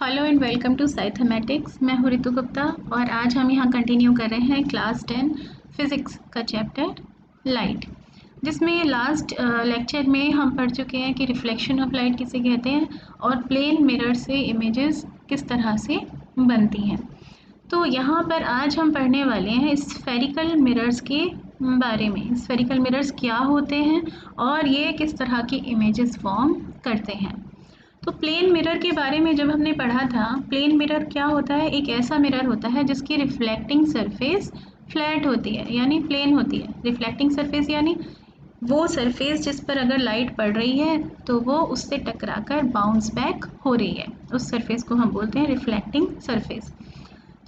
Hello and welcome to साइथमेटिक्स। मैं हूँ रितु गुप्ता और आज हम यहाँ कंटिन्यू कर रहे हैं क्लास 10 फिज़िक्स का चैप्टर लाइट, जिसमें लास्ट लेक्चर में हम पढ़ चुके हैं कि रिफ्लेक्शन ऑफ लाइट किसे कहते हैं और प्लेन मिरर से इमेजेस किस तरह से बनती हैं। तो यहाँ पर आज हम पढ़ने वाले हैं स्फेरिकल मिरर्स के बारे में। स्फेरिकल मिरर्स क्या होते हैं और ये किस तरह की इमेजेस फॉर्म करते हैं। तो प्लेन मिरर के बारे में जब हमने पढ़ा था, प्लेन मिरर क्या होता है, एक ऐसा मिरर होता है जिसकी रिफ्लेक्टिंग सरफेस फ्लैट होती है यानी प्लेन होती है। रिफ्लेक्टिंग सरफेस यानी वो सरफेस जिस पर अगर लाइट पड़ रही है तो वो उससे टकराकर बाउंस बैक हो रही है, उस सरफेस को हम बोलते हैं रिफ्लेक्टिंग सरफेस।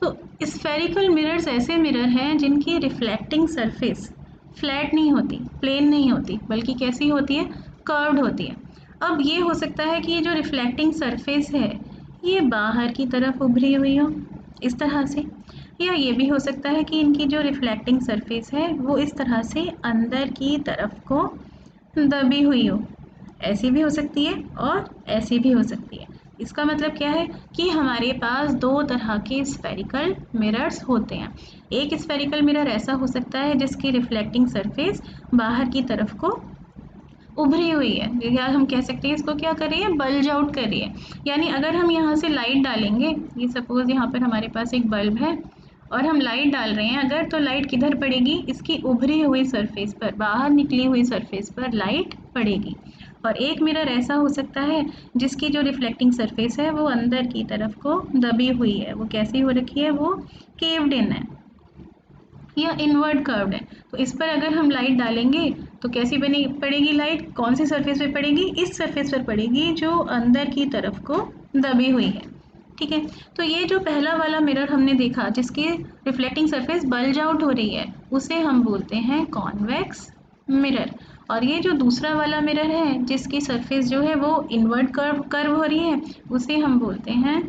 तो स्फेरिकल मिरर्स ऐसे मिरर हैं जिनकी रिफ्लेक्टिंग सरफेस फ्लैट नहीं होती, प्लेन नहीं होती, बल्कि कैसी होती है, कर्व्ड होती है। अब ये हो सकता है कि ये जो रिफ्लेक्टिंग सरफेस है ये बाहर की तरफ उभरी हुई हो इस तरह से, या ये भी हो सकता है कि इनकी जो रिफ्लेक्टिंग सरफेस है वो इस तरह से अंदर की तरफ को दबी हुई हो। ऐसी भी हो सकती है और ऐसी भी हो सकती है। इसका मतलब क्या है कि हमारे पास दो तरह के स्फेरिकल मिरर्स होते हैं। एक स्फेरिकल मिरर ऐसा हो सकता है जिसकी रिफ्लेक्टिंग सरफेस बाहर की तरफ को उभरी हुई है, या हम कह सकते हैं इसको क्या कर रही है, बल्ज आउट कर रही है। यानी अगर हम यहाँ से लाइट डालेंगे, ये सपोज यहाँ पर हमारे पास एक बल्ब है और हम लाइट डाल रहे हैं अगर, तो लाइट किधर पड़ेगी, इसकी उभरी हुई सरफेस पर, बाहर निकली हुई सरफेस पर लाइट पड़ेगी। और एक मिरर ऐसा हो सकता है जिसकी जो रिफ्लेक्टिंग सरफेस है वो अंदर की तरफ को दबी हुई है। वो कैसी हो रखी है, वो केव्ड इन है या इनवर्ड कर्व्ड है। तो इस पर अगर हम लाइट डालेंगे तो कैसी बनी पड़ेगी लाइट, कौन सी सरफेस पे पड़ेगी, इस सरफेस पर पड़ेगी जो अंदर की तरफ को दबी हुई है। ठीक है, तो ये जो पहला वाला मिरर हमने देखा जिसकी रिफ्लेक्टिंग सरफेस बल्ज आउट हो रही है उसे हम बोलते हैं कॉन्वेक्स मिरर। और ये जो दूसरा वाला मिरर है जिसकी सरफेस जो है वो इनवर्ड कर्व हो रही है उसे हम बोलते हैं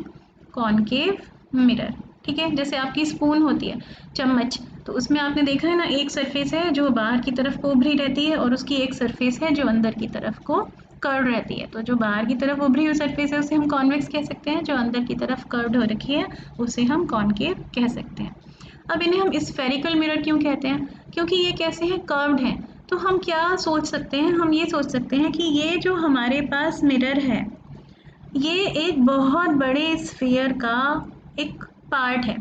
कॉनकेव मिरर। ठीक है, जैसे आपकी स्पून होती है, चम्मच, तो उसमें आपने देखा है ना, एक सरफेस है जो बाहर की तरफ को उभरी रहती है और उसकी एक सरफेस है जो अंदर की तरफ को कर्व रहती है। तो जो बाहर की तरफ उभरी हुई सरफेस है उसे हम कॉन्वेक्स कह सकते हैं, जो अंदर की तरफ कर्व्ड हो रखी है उसे हम कॉनकेव कह सकते हैं। अब इन्हें हम स्फेरिकल मिरर क्यों कहते हैं, क्योंकि ये कैसे हैं, कर्व्ड हैं। तो हम क्या सोच सकते हैं, हम ये सोच सकते हैं कि ये जो हमारे पास मिरर है ये एक बहुत बड़े स्फीयर का एक पार्ट है।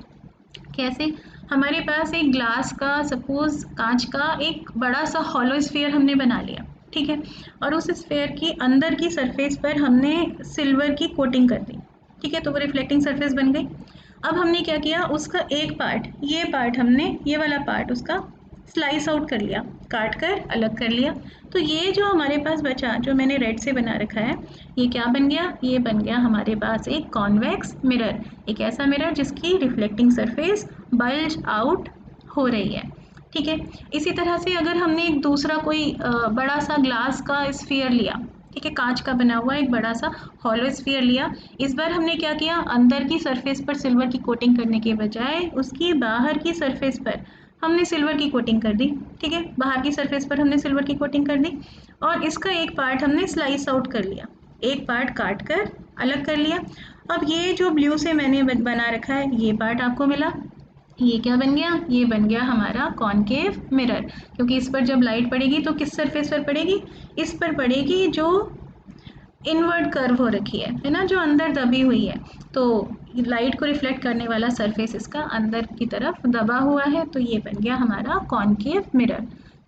कैसे, हमारे पास एक ग्लास का, सपोज कांच का एक बड़ा सा हॉलो स्फीयर हमने बना लिया, ठीक है, और उस स्फीयर की अंदर की सरफेस पर हमने सिल्वर की कोटिंग कर दी। ठीक है, तो वो रिफ्लेक्टिंग सरफेस बन गई। अब हमने क्या किया, उसका एक पार्ट, ये पार्ट हमने, ये वाला पार्ट उसका स्लाइस आउट कर लिया, काट कर अलग कर लिया। तो ये जो हमारे पास बचा, जो मैंने रेड से बना रखा है, ये क्या बन गया, ये बन गया हमारे पास एक कॉन्वेक्स मिरर। एक ऐसा मिरर जिसकी रिफ्लेक्टिंग सरफेस बल्ज आउट हो रही है। ठीक है, इसी तरह से अगर हमने एक दूसरा कोई बड़ा सा ग्लास का स्फीयर लिया, ठीक है, कांच का बना हुआ एक बड़ा सा हॉलो स्फीयर लिया, इस बार हमने क्या किया, अंदर की सरफेस पर सिल्वर की कोटिंग करने के बजाय उसकी बाहर की सरफेस पर हमने सिल्वर की कोटिंग कर दी। ठीक है, बाहर की सरफेस पर हमने सिल्वर की कोटिंग कर दी और इसका एक पार्ट हमने स्लाइस आउट कर लिया, एक पार्ट काट कर अलग कर लिया। अब ये जो ब्लू से मैंने बना रखा है ये पार्ट आपको मिला, ये क्या बन गया, ये बन गया हमारा कॉनकेव मिरर। क्योंकि इस पर जब लाइट पड़ेगी तो किस सरफेस पर पड़ेगी, इस पर पड़ेगी जो इनवर्ड कर्व हो रखी है ना, जो अंदर दबी हुई है। तो लाइट को रिफ्लेक्ट करने वाला सरफेस इसका अंदर की तरफ दबा हुआ है, तो ये बन गया हमारा कॉनकेव मिरर।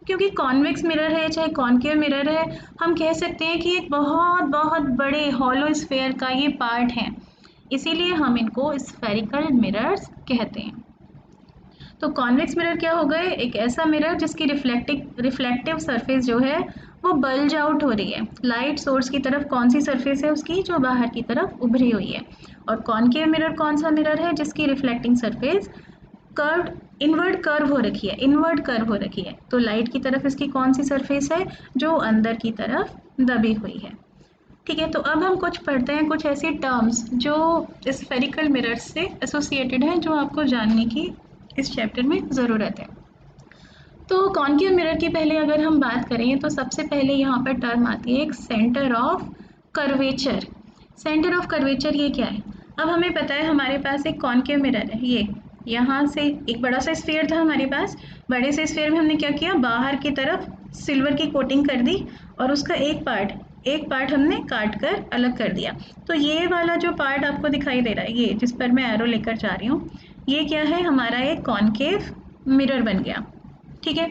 क्योंकि कॉन्वेक्स मिरर है चाहे कॉनकेव मिरर है, हम कह सकते हैं कि एक बहुत बहुत बड़े हॉलो स्फेयर का ये पार्ट है, इसीलिए हम इनको स्फेरिकल मिरर्स कहते हैं। तो कॉन्वेक्स मिरर क्या हो गए, एक ऐसा मिरर जिसकी रिफ्लेक्टिव सरफेस जो है वो बल्ज आउट हो रही है। लाइट सोर्स की तरफ कौन सी सरफेस है उसकी, जो बाहर की तरफ उभरी हुई है। और कॉनकेव मिरर कौन सा मिरर है, जिसकी reflecting surface curved, inward curve हो रखी है, इनवर्ड कर्व हो रखी है। तो लाइट की तरफ इसकी कौन सी सरफेस है, जो अंदर की तरफ दबी हुई है। ठीक है, तो अब हम कुछ पढ़ते हैं, कुछ ऐसी टर्म्स जो स्फेरिकल मिरर्स से एसोसिएटेड हैं, जो आपको जानने की इस चैप्टर में ज़रूरत है। तो कॉनकेव मिरर की पहले अगर हम बात करें तो सबसे पहले यहाँ पर टर्म आती है एक centre of curvature. Centre of curvature ये क्या है, अब हमें पता है हमारे पास एक कॉनकेव मिरर है, ये यहाँ से एक बड़ा सा स्फीयर था हमारे पास, बड़े से स्फीयर में हमने क्या किया, बाहर की तरफ सिल्वर की कोटिंग कर दी और उसका एक पार्ट हमने काट कर अलग कर दिया। तो ये वाला जो पार्ट आपको दिखाई दे रहा है, ये जिस पर मैं एरो लेकर जा रही हूँ, ये क्या है, हमारा एक कॉनकेव मिरर बन गया। ठीक है,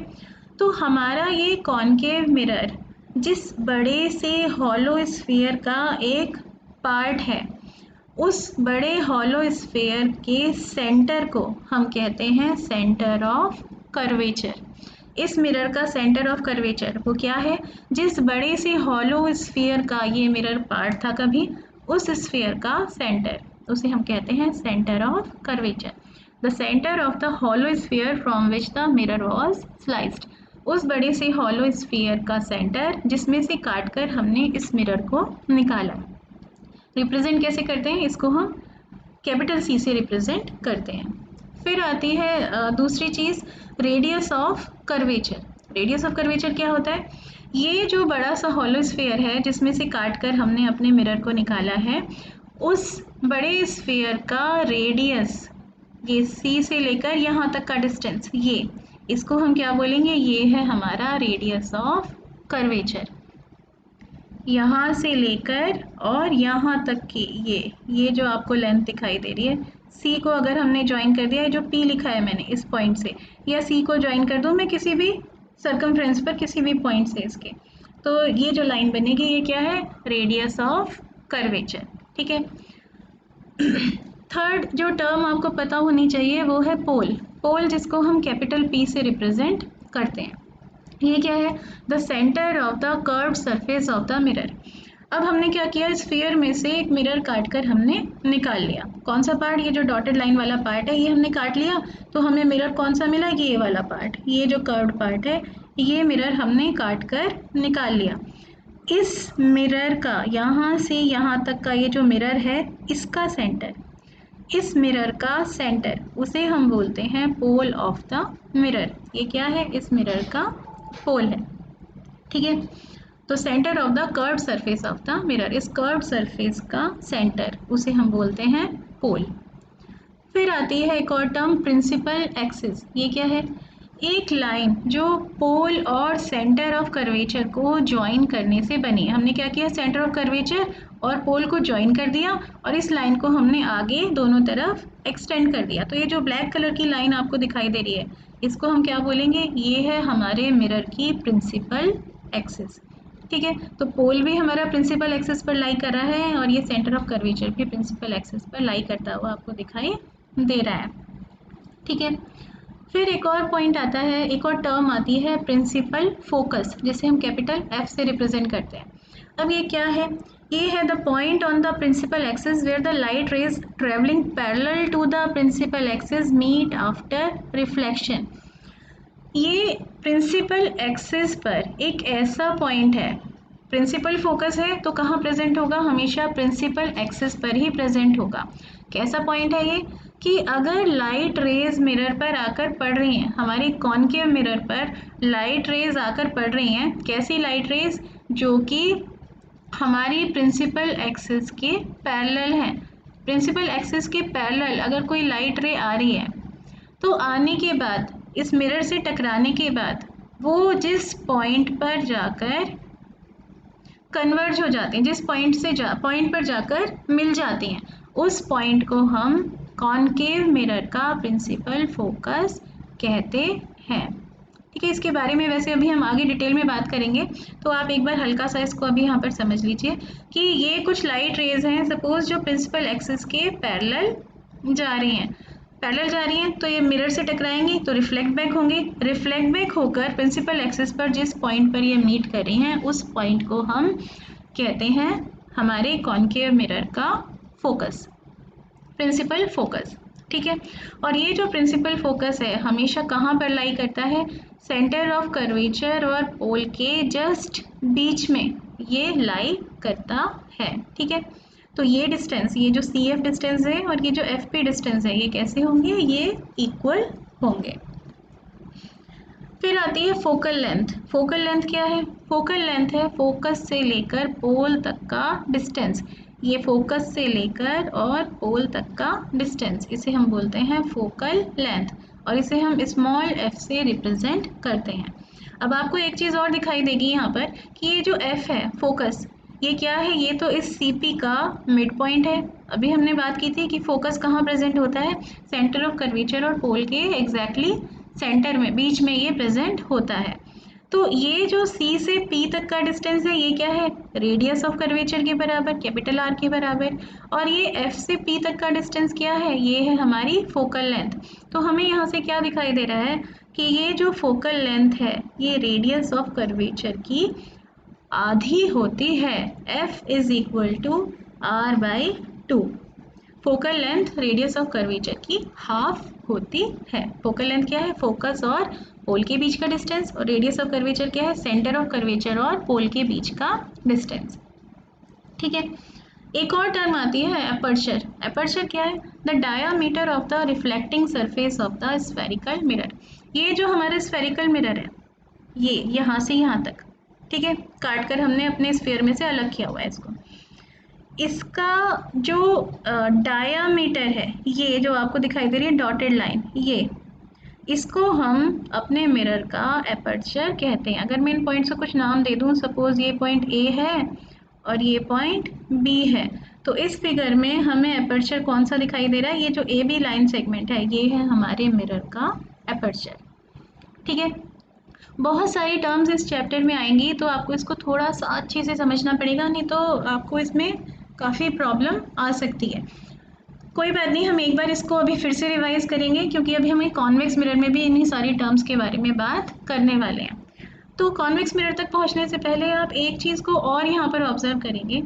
तो हमारा ये कॉनकेव मिरर जिस बड़े से हॉलो स्फीयर का एक पार्ट है, उस बड़े हॉलो स्फीयर के सेंटर को हम कहते हैं सेंटर ऑफ कर्वेचर। इस मिरर का सेंटर ऑफ कर्वेचर वो क्या है, जिस बड़े से हॉलो स्फीयर का ये मिरर पार्ट था कभी, उस स्फीयर का सेंटर, उसे हम कहते हैं centre of curvature. The centre of the hollow sphere from which the mirror was sliced. उस बड़े से हॉलो स्फीयर का सेंटर जिसमें से काटकर हमने इस मिरर को निकाला। रिप्रेजेंट कैसे करते हैं इसको, हम कैपिटल सी से रिप्रेजेंट करते हैं। फिर आती है दूसरी चीज़, radius of curvature. Radius of curvature क्या होता है, ये जो बड़ा सा हॉलो स्फीयर है जिसमें से काट कर हमने अपने मिरर को निकाला है, उस बड़े स्फीयर का रेडियस, ये सी से लेकर यहाँ तक का डिस्टेंस, ये इसको हम क्या बोलेंगे, ये है हमारा रेडियस ऑफ कर्वेचर। यहाँ से लेकर और यहाँ तक की ये जो आपको लेंथ दिखाई दे रही है, सी को अगर हमने ज्वाइन कर दिया है, जो पी लिखा है मैंने इस पॉइंट से, या सी को ज्वाइन कर दूँ मैं किसी भी सर्कमफ्रेंस पर, किसी भी पॉइंट से इसके, तो ये जो लाइन बनेगी ये क्या है, रेडियस ऑफ कर्वेचर। ठीक है, थर्ड जो टर्म आपको पता होनी चाहिए वो है पोल। पोल जिसको हम कैपिटल पी से रिप्रेजेंट करते हैं, ये क्या है, the centre of the curved surface of the mirror. अब हमने क्या किया, स्फीयर में से एक मिरर काट कर हमने निकाल लिया। कौन सा पार्ट, ये जो डॉटेड लाइन वाला पार्ट है ये हमने काट लिया, तो हमें मिरर कौन सा मिला, ये वाला पार्ट, ये जो कर्व्ड पार्ट है ये मिरर हमने काट कर निकाल लिया। इस मिरर का यहाँ से यहाँ तक का ये जो मिरर है, इसका सेंटर, इस मिरर का सेंटर, उसे हम बोलते हैं पोल ऑफ द मिरर। ये क्या है, इस मिरर का पोल है। ठीक है, तो centre of the curved surface of the mirror, इस कर्व्ड सरफेस का सेंटर, उसे हम बोलते हैं पोल। फिर आती है एक और टर्म, प्रिंसिपल एक्सिस। ये क्या है, एक लाइन जो पोल और सेंटर ऑफ कर्वेचर को ज्वाइन करने से बनी। हमने क्या किया, सेंटर ऑफ कर्वेचर और पोल को ज्वाइन कर दिया और इस लाइन को हमने आगे दोनों तरफ एक्सटेंड कर दिया। तो ये जो ब्लैक कलर की लाइन आपको दिखाई दे रही है, इसको हम क्या बोलेंगे, ये है हमारे मिरर की प्रिंसिपल एक्सिस। ठीक है, तो पोल भी हमारा प्रिंसिपल एक्सिस पर लाई कर रहा है और ये सेंटर ऑफ कर्वेचर भी प्रिंसिपल एक्सिस पर लाई करता हुआ आपको दिखाई दे रहा है। ठीक है, फिर एक और पॉइंट आता है, एक और टर्म आती है प्रिंसिपल फोकस, जिसे हम कैपिटल एफ से रिप्रेजेंट करते हैं। अब ये क्या है, ये है the point on the principal axis where the light rays travelling parallel to the principal axis meet after reflection. ये प्रिंसिपल एक्सिस पर एक ऐसा पॉइंट है, प्रिंसिपल फोकस है तो कहाँ प्रेजेंट होगा, हमेशा प्रिंसिपल एक्सिस पर ही प्रेजेंट होगा। कैसा पॉइंट है ये, कि अगर लाइट रेज मिरर पर आकर पड़ रही हैं, हमारी कॉनकेव मिरर पर लाइट रेज आकर पड़ रही हैं, कैसी लाइट रेज, जो कि हमारी प्रिंसिपल एक्सिस के पैरेलल हैं। प्रिंसिपल एक्सिस के पैरेलल अगर कोई लाइट रे आ रही है, तो आने के बाद, इस मिरर से टकराने के बाद, वो जिस पॉइंट पर जाकर कन्वर्ज हो जाते हैं, जिस पॉइंट पर जाकर मिल जाती हैं, उस पॉइंट को हम कॉनकेव मिरर का प्रिंसिपल फोकस कहते हैं। ठीक है, इसके बारे में वैसे अभी हम आगे डिटेल में बात करेंगे, तो आप एक बार हल्का सा इसको अभी यहाँ पर समझ लीजिए कि ये कुछ लाइट रेज हैं, सपोज जो प्रिंसिपल एक्सिस के पैरेलल जा रही हैं, तो ये मिरर से टकराएंगी तो रिफ्लेक्ट बैक होंगी, रिफ्लेक्ट बैक होकर प्रिंसिपल एक्सिस पर जिस पॉइंट पर ये मीट कर रही हैं, उस पॉइंट को हम कहते हैं हमारे कॉनकेव मिरर का फोकस, प्रिंसिपल फोकस। ठीक है, और ये जो प्रिंसिपल फोकस है हमेशा कहाँ पर लाई करता है, सेंटर ऑफ कर्वेचर और पोल के जस्ट बीच में ये लाई करता है। ठीक है, तो ये डिस्टेंस, ये जो सी एफ डिस्टेंस है और ये जो एफ पी डिस्टेंस है, ये कैसे होंगे, ये इक्वल होंगे। फिर आती है फोकल लेंथ। फोकल लेंथ क्या है, फोकल लेंथ है फोकस से लेकर पोल तक का डिस्टेंस। ये फोकस से लेकर और पोल तक का डिस्टेंस, इसे हम बोलते हैं फोकल लेंथ, और इसे हम स्मॉल f से रिप्रेजेंट करते हैं। अब आपको एक चीज़ और दिखाई देगी यहाँ पर कि ये जो f है फोकस, ये क्या है, ये तो इस CP का मिड पॉइंट है। अभी हमने बात की थी कि फोकस कहाँ प्रेजेंट होता है, सेंटर ऑफ कर्वेचर और पोल के एग्जैक्टली सेंटर में, बीच में ये प्रेजेंट होता है। तो ये जो C से P तक का डिस्टेंस है, ये क्या है, रेडियस ऑफ कर्वेचर के बराबर, कैपिटल R के बराबर, और ये F से P तक का डिस्टेंस क्या है, ये है हमारी फोकल लेंथ। तो हमें यहाँ से क्या दिखाई दे रहा है कि ये जो फोकल लेंथ है ये रेडियस ऑफ कर्वेचर की आधी होती है, F is equal to R/2। Focal length radius of curvature की हाफ होती है। फोकल लेंथ क्या है, फोकस और पोल के बीच का डिस्टेंस, और रेडियस ऑफ कर्वेचर क्या है, सेंटर ऑफ कर्वेचर और पोल के बीच का डिस्टेंस। ठीक है, एक और टर्म आती है एपर्चर। एपर्चर क्या है, the diameter of the reflecting surface of the spherical mirror. ये जो हमारा स्फेरिकल मिरर है, ये यहाँ से यहाँ तक, ठीक है, काट कर हमने अपने स्फीयर में से अलग किया हुआ है इसको। इसका जो डायामीटर है, ये जो आपको दिखाई दे रही है डॉटेड लाइन, ये इसको हम अपने मिरर का एपर्चर कहते हैं। अगर मैं इन पॉइंट्स को कुछ नाम दे दूं, सपोज ये पॉइंट A है और ये पॉइंट B है, तो इस फिगर में हमें एपर्चर कौन सा दिखाई दे रहा है, ये जो AB लाइन सेगमेंट है, ये है हमारे मिरर का एपर्चर। ठीक है, बहुत सारी टर्म्स इस चैप्टर में आएंगी, तो आपको इसको थोड़ा सा अच्छे से समझना पड़ेगा, नहीं तो आपको इसमें काफ़ी प्रॉब्लम आ सकती है। कोई बात नहीं, हम एक बार इसको अभी फिर से रिवाइज करेंगे, क्योंकि अभी हमें कॉन्वेक्स मिरर में भी इन्हीं सारी टर्म्स के बारे में बात करने वाले हैं। तो कॉन्वेक्स मिरर तक पहुंचने से पहले आप एक चीज़ को और यहाँ पर ऑब्जर्व करेंगे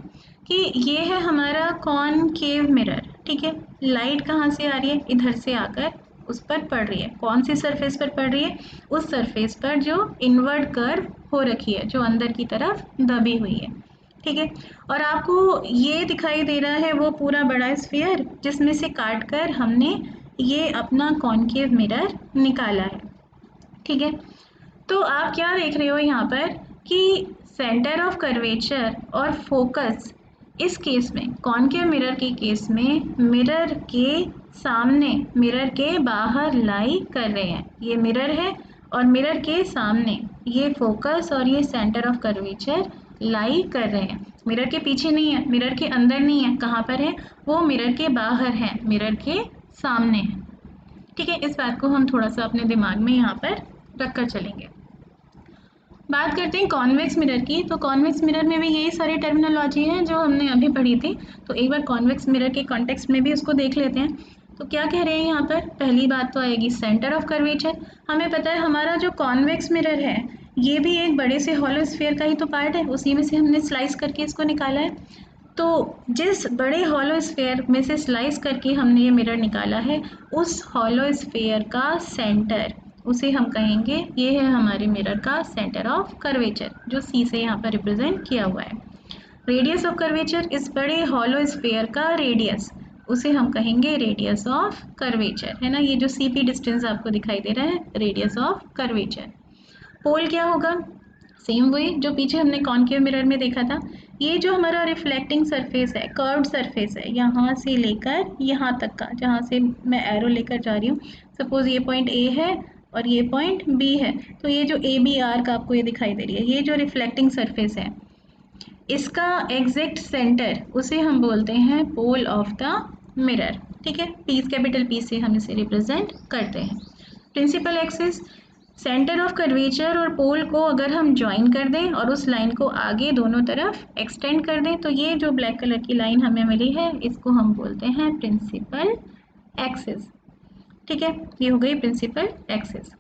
कि ये है हमारा कॉनकेव मिरर। ठीक है, लाइट कहाँ से आ रही है, इधर से आकर उस पर पड़ रही है। कौन सी सरफेस पर पड़ रही है, उस सरफेस पर जो इनवर्ड कर्व हो रखी है, जो अंदर की तरफ दबी हुई है। ठीक है, और आपको ये दिखाई दे रहा है वो पूरा बड़ा स्फीयर, जिसमें से काट कर हमने ये अपना कॉनकेव मिरर निकाला है। ठीक है, तो आप क्या देख रहे हो यहाँ पर कि सेंटर ऑफ कर्वेचर और फोकस इस केस में, कॉनकेव मिरर के केस में, मिरर के सामने, मिरर के बाहर लाई कर रहे हैं। ये मिरर है और मिरर के सामने ये फोकस और ये सेंटर ऑफ कर्वेचर लाई कर रहे हैं। मिरर के पीछे नहीं है, मिरर के अंदर नहीं है, कहाँ पर है, वो मिरर के बाहर है, मिरर के सामने है। ठीक है, इस बात को हम थोड़ा सा अपने दिमाग में यहाँ पर रख कर चलेंगे। बात करते हैं कॉन्वेक्स मिरर की। तो कॉन्वेक्स मिरर में भी यही सारी टर्मिनोलॉजी है जो हमने अभी पढ़ी थी, तो एक बार कॉन्वेक्स मिरर के कॉन्टेक्स्ट में भी उसको देख लेते हैं। तो क्या कह रहे हैं यहाँ पर, पहली बात तो आएगी सेंटर ऑफ कर्वेचर। हमें पता है हमारा जो कॉन्वेक्स मिरर है ये भी एक बड़े से हॉलो स्फीयर का ही तो पार्ट है, उसी में से हमने स्लाइस करके इसको निकाला है। तो जिस बड़े हॉलो स्फीयर में से स्लाइस करके हमने ये मिरर निकाला है, उस हॉलो स्फीयर का सेंटर, उसे हम कहेंगे, ये है हमारे मिरर का सेंटर ऑफ कर्वेचर, जो C से यहाँ पर रिप्रेजेंट किया हुआ है। रेडियस ऑफ कर्वेचर, इस बड़े हॉलो स्फीयर का रेडियस, उसे हम कहेंगे रेडियस ऑफ कर्वेचर, है ना। ये जो CP डिस्टेंस आपको दिखाई दे रहा है, रेडियस ऑफ कर्वेचर। पोल क्या होगा, सेम वही जो पीछे हमने कॉनकेव मिरर में देखा था। ये जो हमारा रिफ्लेक्टिंग सरफेस है, कर्व्ड सरफेस है, यहाँ से लेकर यहाँ तक का, जहाँ से मैं एरो लेकर जा रही हूँ, सपोज ये पॉइंट A है और ये पॉइंट B है, तो ये जो AB आर्क आपको ये दिखाई दे रही है, ये जो रिफ्लेक्टिंग सरफेस है, इसका एग्जैक्ट सेंटर, उसे हम बोलते हैं पोल ऑफ द मिरर। ठीक है, P, कैपिटल P से हम इसे रिप्रेजेंट करते हैं। Principal axis, centre of curvature और पोल को अगर हम ज्वाइन कर दें और उस लाइन को आगे दोनों तरफ एक्सटेंड कर दें, तो ये जो ब्लैक कलर की लाइन हमें मिली है, इसको हम बोलते हैं प्रिंसिपल एक्सिस। ठीक है, ये हो गई principal axis.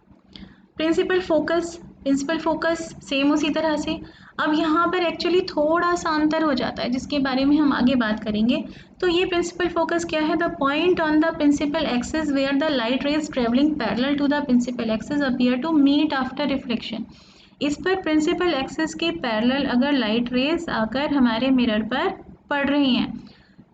Principal focus, principal focus same उसी तरह से। अब यहाँ पर एक्चुअली थोड़ा सा अंतर हो जाता है, जिसके बारे में हम आगे बात करेंगे। तो ये प्रिंसिपल फोकस क्या है, the point on the principal axis where the light rays travelling parallel to the principal axis appear to meet after reflection. इस पर प्रिंसिपल एक्सिस के पैरेलल अगर लाइट रेज आकर हमारे मिरर पर पड़ रही हैं,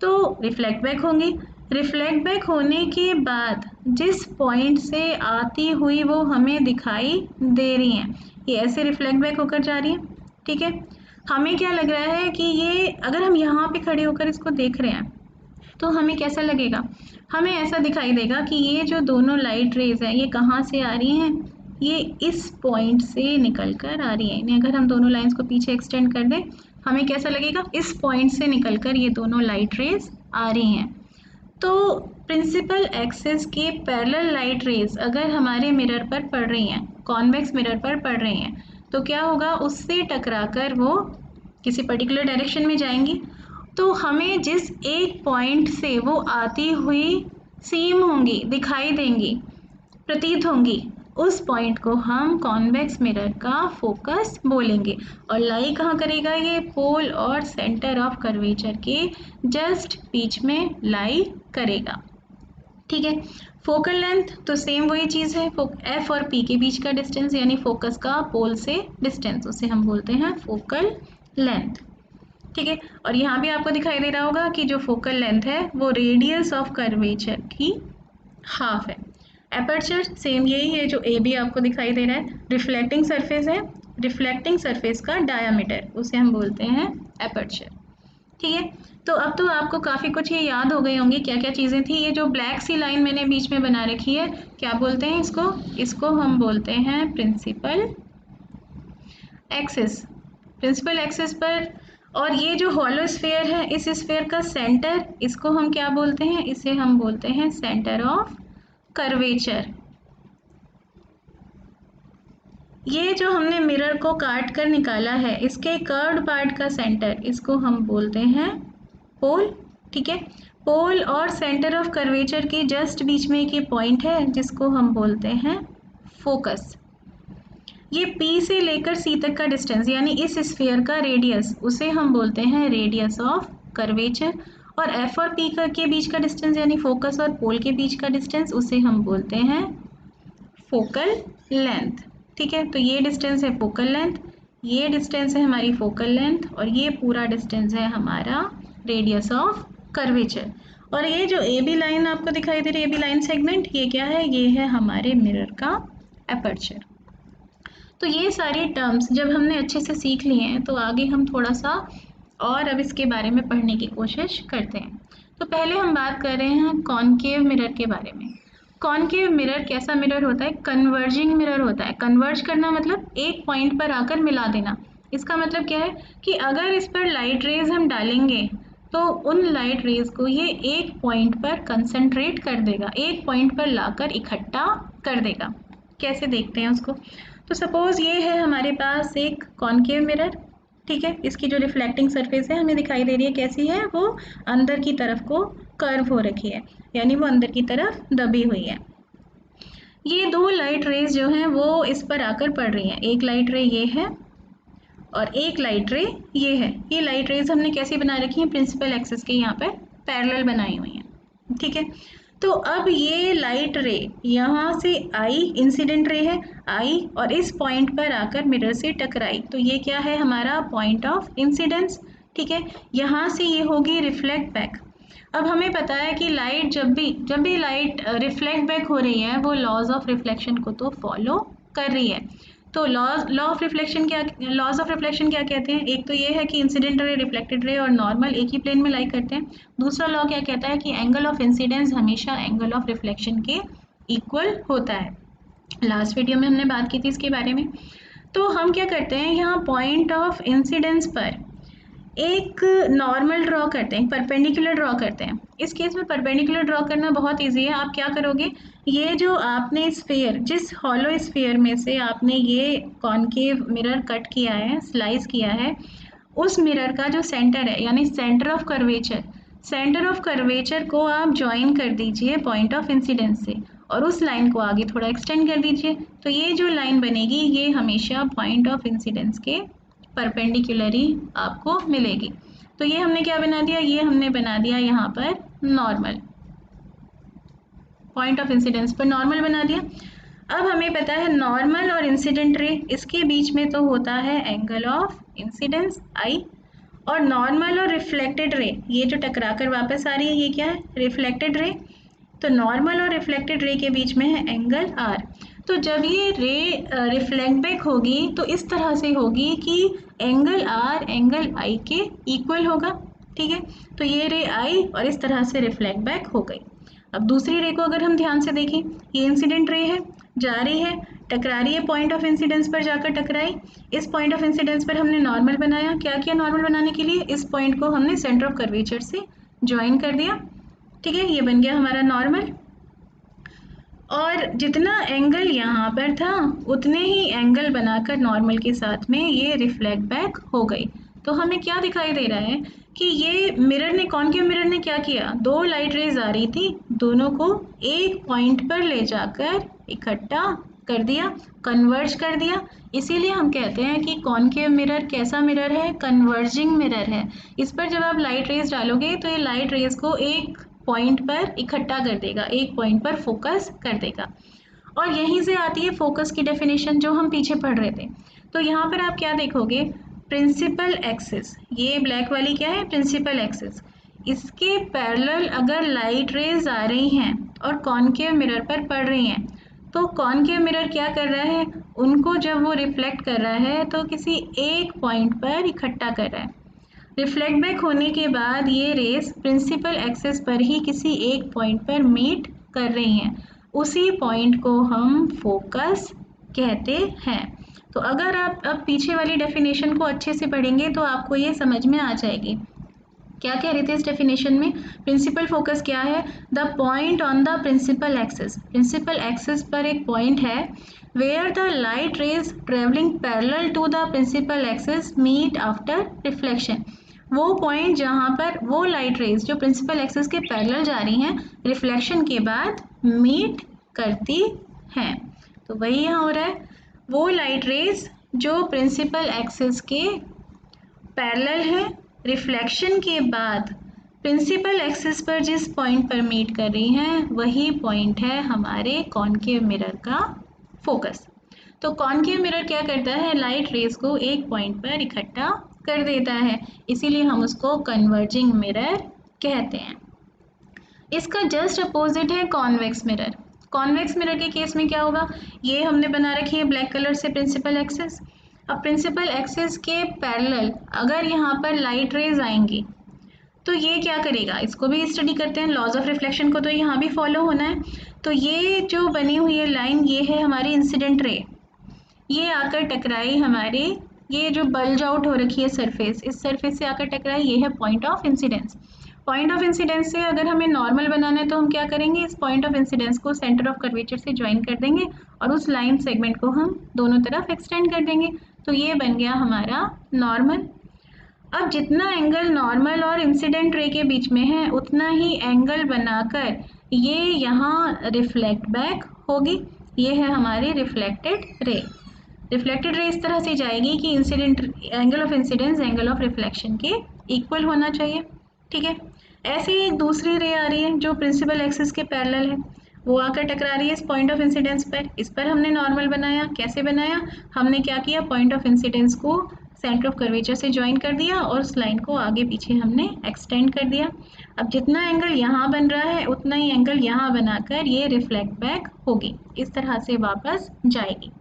तो रिफ्लेक्ट बैक होंगी। रिफ्लेक्ट बैक होने के बाद जिस पॉइंट से आती हुई वो हमें दिखाई दे रही हैं, ये ऐसे रिफ्लेक्ट बैक होकर जा रही है। ठीक है, हमें क्या लग रहा है कि ये अगर हम यहाँ पे खड़े होकर इसको देख रहे हैं तो हमें कैसा लगेगा, हमें ऐसा दिखाई देगा कि ये जो दोनों लाइट रेज हैं ये कहाँ से आ रही हैं, ये इस पॉइंट से निकल कर आ रही है। यानी अगर हम दोनों लाइंस को पीछे एक्सटेंड कर दें, हमें कैसा लगेगा, इस पॉइंट से निकल कर ये दोनों लाइट रेज आ रही हैं। तो प्रिंसिपल एक्सिस के पैरेलल लाइट रेज अगर हमारे मिरर पर पड़ रही हैं, कॉन्वेक्स मिरर पर पड़ रही हैं, तो क्या होगा, उससे टकराकर वो किसी पर्टिकुलर डायरेक्शन में जाएंगी। तो हमें जिस एक पॉइंट से वो आती हुई सीम होंगी, दिखाई देंगी, प्रतीत होंगी, उस पॉइंट को हम कॉन्वेक्स मिरर का फोकस बोलेंगे। और लाई कहाँ करेगा, ये पोल और सेंटर ऑफ कर्वेचर के जस्ट बीच में लाई करेगा। ठीक है, फोकल लेंथ तो सेम वही चीज़ है, एफ और पी के बीच का डिस्टेंस यानी फोकस का पोल से डिस्टेंस, उसे हम बोलते हैं फोकल लेंथ। ठीक है, और यहाँ भी आपको दिखाई दे रहा होगा कि जो फोकल लेंथ है वो रेडियस ऑफ कर्वेचर की हाफ है। एपर्चर सेम यही है, जो ए बी आपको दिखाई दे रहा है। रिफ्लेक्टिंग सरफेस है, रिफ्लेक्टिंग सरफेस का डायामीटर उसे हम बोलते हैं एपर्चर। ठीक है, तो अब तो आपको काफ़ी कुछ ये याद हो गई होंगी क्या क्या चीज़ें थी। ये जो ब्लैक सी लाइन मैंने बीच में बना रखी है, क्या बोलते हैं इसको, इसको हम बोलते हैं प्रिंसिपल एक्सिस। प्रिंसिपल एक्सिस पर, और ये जो हॉलो स्फीयर है, इस स्फीयर का सेंटर, इसको हम क्या बोलते हैं, इसे हम बोलते हैं सेंटर ऑफ कर्वेचर। ये जो हमने मिरर को काट कर निकाला है, इसके कर्व्ड पार्ट का सेंटर, इसको हम बोलते हैं पोल। ठीक है, पोल और सेंटर ऑफ कर्वेचर के जस्ट बीच में एक ये पॉइंट है जिसको हम बोलते हैं फोकस। ये P से लेकर C तक का डिस्टेंस यानी इस स्फीयर का रेडियस, उसे हम बोलते हैं रेडियस ऑफ कर्वेचर। और F और P के बीच का डिस्टेंस यानी फोकस और पोल के बीच का डिस्टेंस, उसे हम बोलते हैं फोकल लेंथ। ठीक है, तो ये डिस्टेंस है फोकल लेंथ, ये डिस्टेंस है हमारी फोकल लेंथ, और ये पूरा डिस्टेंस है हमारा रेडियस ऑफ कर्वेचर। और ये जो ए बी लाइन आपको दिखाई दे रही है, ए बी लाइन सेगमेंट, ये क्या है, ये है हमारे मिरर का एपर्चर। तो ये सारी टर्म्स जब हमने अच्छे से सीख लिए हैं, तो आगे हम थोड़ा सा और अब इसके बारे में पढ़ने की कोशिश करते हैं। तो पहले हम बात कर रहे हैं कॉनकेव मिरर के बारे में। कॉनकेव मिरर कैसा मिरर होता है, कन्वर्जिंग मिरर होता है। कन्वर्ज करना मतलब एक पॉइंट पर आकर मिला देना। इसका मतलब क्या है कि अगर इस पर लाइट रेज हम डालेंगे तो उन लाइट रेज को ये एक पॉइंट पर कंसंट्रेट कर देगा, एक पॉइंट पर लाकर इकट्ठा कर देगा। कैसे देखते हैं उसको, तो सपोज़ ये है हमारे पास एक कॉनकेव मिरर। ठीक है, इसकी जो रिफ्लेक्टिंग सरफेस है हमें दिखाई दे रही है, कैसी है, वो अंदर की तरफ को कर्व हो रखी है, यानी वो अंदर की तरफ दबी हुई है। ये दो लाइट रेज जो हैं वो इस पर आकर पड़ रही हैं, एक लाइट रे ये है और एक लाइट रे ये है। ये लाइट रेज हमने कैसी बना रखी है, प्रिंसिपल एक्सिस के यहाँ पर पैरेलल बनाई हुई हैं। ठीक है, तो अब ये लाइट रे यहाँ से आई, इंसिडेंट रे है, आई और इस पॉइंट पर आकर मिरर से टकराई, तो ये क्या है हमारा पॉइंट ऑफ इंसिडेंस। ठीक है, यहाँ से ये होगी रिफ्लेक्ट बैक। अब हमें पता है कि लाइट जब भी लाइट रिफ्लेक्ट बैक हो रही है, वो लॉज ऑफ रिफ्लेक्शन को तो फॉलो कर रही है। तो लॉ ऑफ रिफ्लेक्शन क्या कहते हैं, एक तो ये है कि इंसिडेंट रे, रिफ्लेक्टेड रे और नॉर्मल एक ही प्लेन में लाई करते हैं। दूसरा लॉ क्या कहता है कि एंगल ऑफ इंसिडेंस हमेशा एंगल ऑफ रिफ्लेक्शन के इक्वल होता है। लास्ट वीडियो में हमने बात की थी इसके बारे में। तो हम क्या करते हैं, यहाँ पॉइंट ऑफ इंसिडेंस पर एक नॉर्मल ड्रॉ करते हैं, परपेंडिकुलर ड्रॉ करते हैं। इस केस में परपेंडिकुलर ड्रॉ करना बहुत इजी है। आप क्या करोगे, ये जो आपने स्फीयर, जिस हॉलो स्फीयर में से आपने ये कॉनकेव मिरर कट किया है, स्लाइस किया है, उस मिरर का जो सेंटर है यानी सेंटर ऑफ कर्वेचर को आप ज्वाइन कर दीजिए पॉइंट ऑफ इंसिडेंस से, और उस लाइन को आगे थोड़ा एक्सटेंड कर दीजिए। तो ये जो लाइन बनेगी ये हमेशा पॉइंट ऑफ इंसिडेंस के परपेंडिकुलर ही आपको मिलेगी। तो ये हमने क्या बना दिया, ये हमने बना दिया यहाँ पर नॉर्मल, पॉइंट ऑफ इंसिडेंस पर नॉर्मल बना दिया। अब हमें पता है नॉर्मल और इंसिडेंट रे, इसके बीच में तो होता है एंगल ऑफ इंसिडेंस आई, और नॉर्मल और रिफ्लेक्टेड रे, ये जो टकरा कर वापस आ रही है, ये क्या है, रिफ्लेक्टेड रे। तो नॉर्मल और रिफ्लेक्टेड रे के बीच में है एंगल आर। तो जब ये रे रिफ्लेक्ट बैक होगी तो इस तरह से होगी कि एंगल आर एंगल आई के इक्वल होगा, ठीक है। तो ये रे आई और इस तरह से रिफ्लेक्ट बैक हो गई। अब दूसरी रे को अगर हम ध्यान से देखें, ये इंसिडेंट रे है, जा रही है, टकरा रही है, पॉइंट ऑफ इंसिडेंस पर जाकर टकराई। इस पॉइंट ऑफ इंसिडेंस पर हमने नॉर्मल बनाया। क्या किया नॉर्मल बनाने के लिए? इस पॉइंट को हमने सेंटर ऑफ कर्वेचर से ज्वाइन कर दिया, ठीक है। ये बन गया हमारा नॉर्मल। और जितना एंगल यहाँ पर था उतने ही एंगल बनाकर नॉर्मल के साथ में ये रिफ्लेक्ट बैक हो गई। तो हमें क्या दिखाई दे रहा है कि ये मिरर ने, कॉनकेव मिरर ने क्या किया, दो लाइट रेज आ रही थी, दोनों को एक पॉइंट पर ले जाकर इकट्ठा कर दिया, कन्वर्ज कर दिया। इसीलिए हम कहते हैं कि कॉनकेव मिरर कैसा मिरर है? कन्वर्जिंग मिरर है। इस पर जब आप लाइट रेज डालोगे तो ये लाइट रेज को एक पॉइंट पर इकट्ठा कर देगा, एक पॉइंट पर फोकस कर देगा। और यहीं से आती है फोकस की डेफिनेशन जो हम पीछे पढ़ रहे थे। तो यहाँ पर आप क्या देखोगे, प्रिंसिपल एक्सिस, ये ब्लैक वाली क्या है? Principal axis. इसके पैरेलल अगर लाइट रेज आ रही हैं और कॉनकेव मिरर पर पड़ रही हैं, तो कॉनकेव मिरर क्या कर रहा है, उनको जब वो रिफ्लेक्ट कर रहा है तो किसी एक पॉइंट पर इकट्ठा कर रहा है। रिफ्लेक्ट बैक होने के बाद ये रेस प्रिंसिपल एक्सिस पर ही किसी एक पॉइंट पर मीट कर रही हैं, उसी पॉइंट को हम फोकस कहते हैं। तो अगर आप अब पीछे वाली डेफिनेशन को अच्छे से पढ़ेंगे तो आपको ये समझ में आ जाएगी। क्या कह रहे थे इस डेफिनेशन में? प्रिंसिपल फोकस क्या है? The point on the principal axis. Principal axis पर एक पॉइंट है where the light rays travelling parallel to the principal axis meet after reflection. वो पॉइंट जहाँ पर वो लाइट रेज जो प्रिंसिपल एक्सिस के पैरेलल जा रही हैं, रिफ्लेक्शन के बाद मीट करती हैं। तो वही यहाँ हो रहा है, वो लाइट रेज जो प्रिंसिपल एक्सिस के पैरेलल है, रिफ्लेक्शन के बाद प्रिंसिपल एक्सिस पर जिस पॉइंट पर मीट कर रही हैं वही पॉइंट है हमारे कॉनकेव मिरर का फोकस। तो कॉनकेव मिरर क्या करता है, लाइट रेज को एक पॉइंट पर इकट्ठा कर देता है, इसीलिए हम उसको कन्वर्जिंग मिरर कहते हैं। इसका जस्ट अपोजिट है कॉन्वेक्स मिरर। कॉन्वेक्स मिरर के केस में क्या होगा, ये हमने बना रखी है ब्लैक कलर से प्रिंसिपल एक्सिस। अब प्रिंसिपल एक्सिस के पैरेलल अगर यहाँ पर लाइट रेज आएंगी तो ये क्या करेगा, इसको भी स्टडी करते हैं, लॉज ऑफ रिफ्लेक्शन को तो यहाँ भी फॉलो होना है। तो ये जो बनी हुई है लाइन, ये है हमारी इंसिडेंट रे, ये आकर टकराई हमारे, ये जो बल्ज आउट हो रखी है सरफेस, इस सरफेस से आकर टकराई, ये है point of incidence. Point of incidence से अगर हमें नॉर्मल बनाना है तो हम क्या करेंगे, इस पॉइंट ऑफ इंसिडेंस को सेंटर ऑफ कर्वेचर से ज्वाइन कर देंगे और उस लाइन सेगमेंट को हम दोनों तरफ एक्सटेंड कर देंगे। तो ये बन गया हमारा नॉर्मल। अब जितना एंगल नॉर्मल और इंसिडेंट रे के बीच में है उतना ही एंगल बनाकर ये यहाँ रिफ्लेक्ट बैक होगी। ये है हमारी रिफ्लेक्टेड रे। रिफ्लेक्टेड रे इस तरह से जाएगी कि incident angle of incidence angle of reflection के इक्वल होना चाहिए, ठीक है। ऐसे ही एक दूसरी रे आ रही है जो प्रिंसिपल एक्सिस के पैरेलल है, वो आकर टकरा रही है इस पॉइंट ऑफ इंसिडेंस पर। इस पर हमने नॉर्मल बनाया। कैसे बनाया, हमने क्या किया, पॉइंट ऑफ इंसिडेंस को सेंटर ऑफ कर्वेचर से ज्वाइन कर दिया और उस लाइन को आगे पीछे हमने एक्सटेंड कर दिया। अब जितना एंगल यहाँ बन रहा है उतना ही एंगल यहाँ बनाकर ये रिफ्लेक्ट बैक होगी, इस तरह से वापस जाएगी।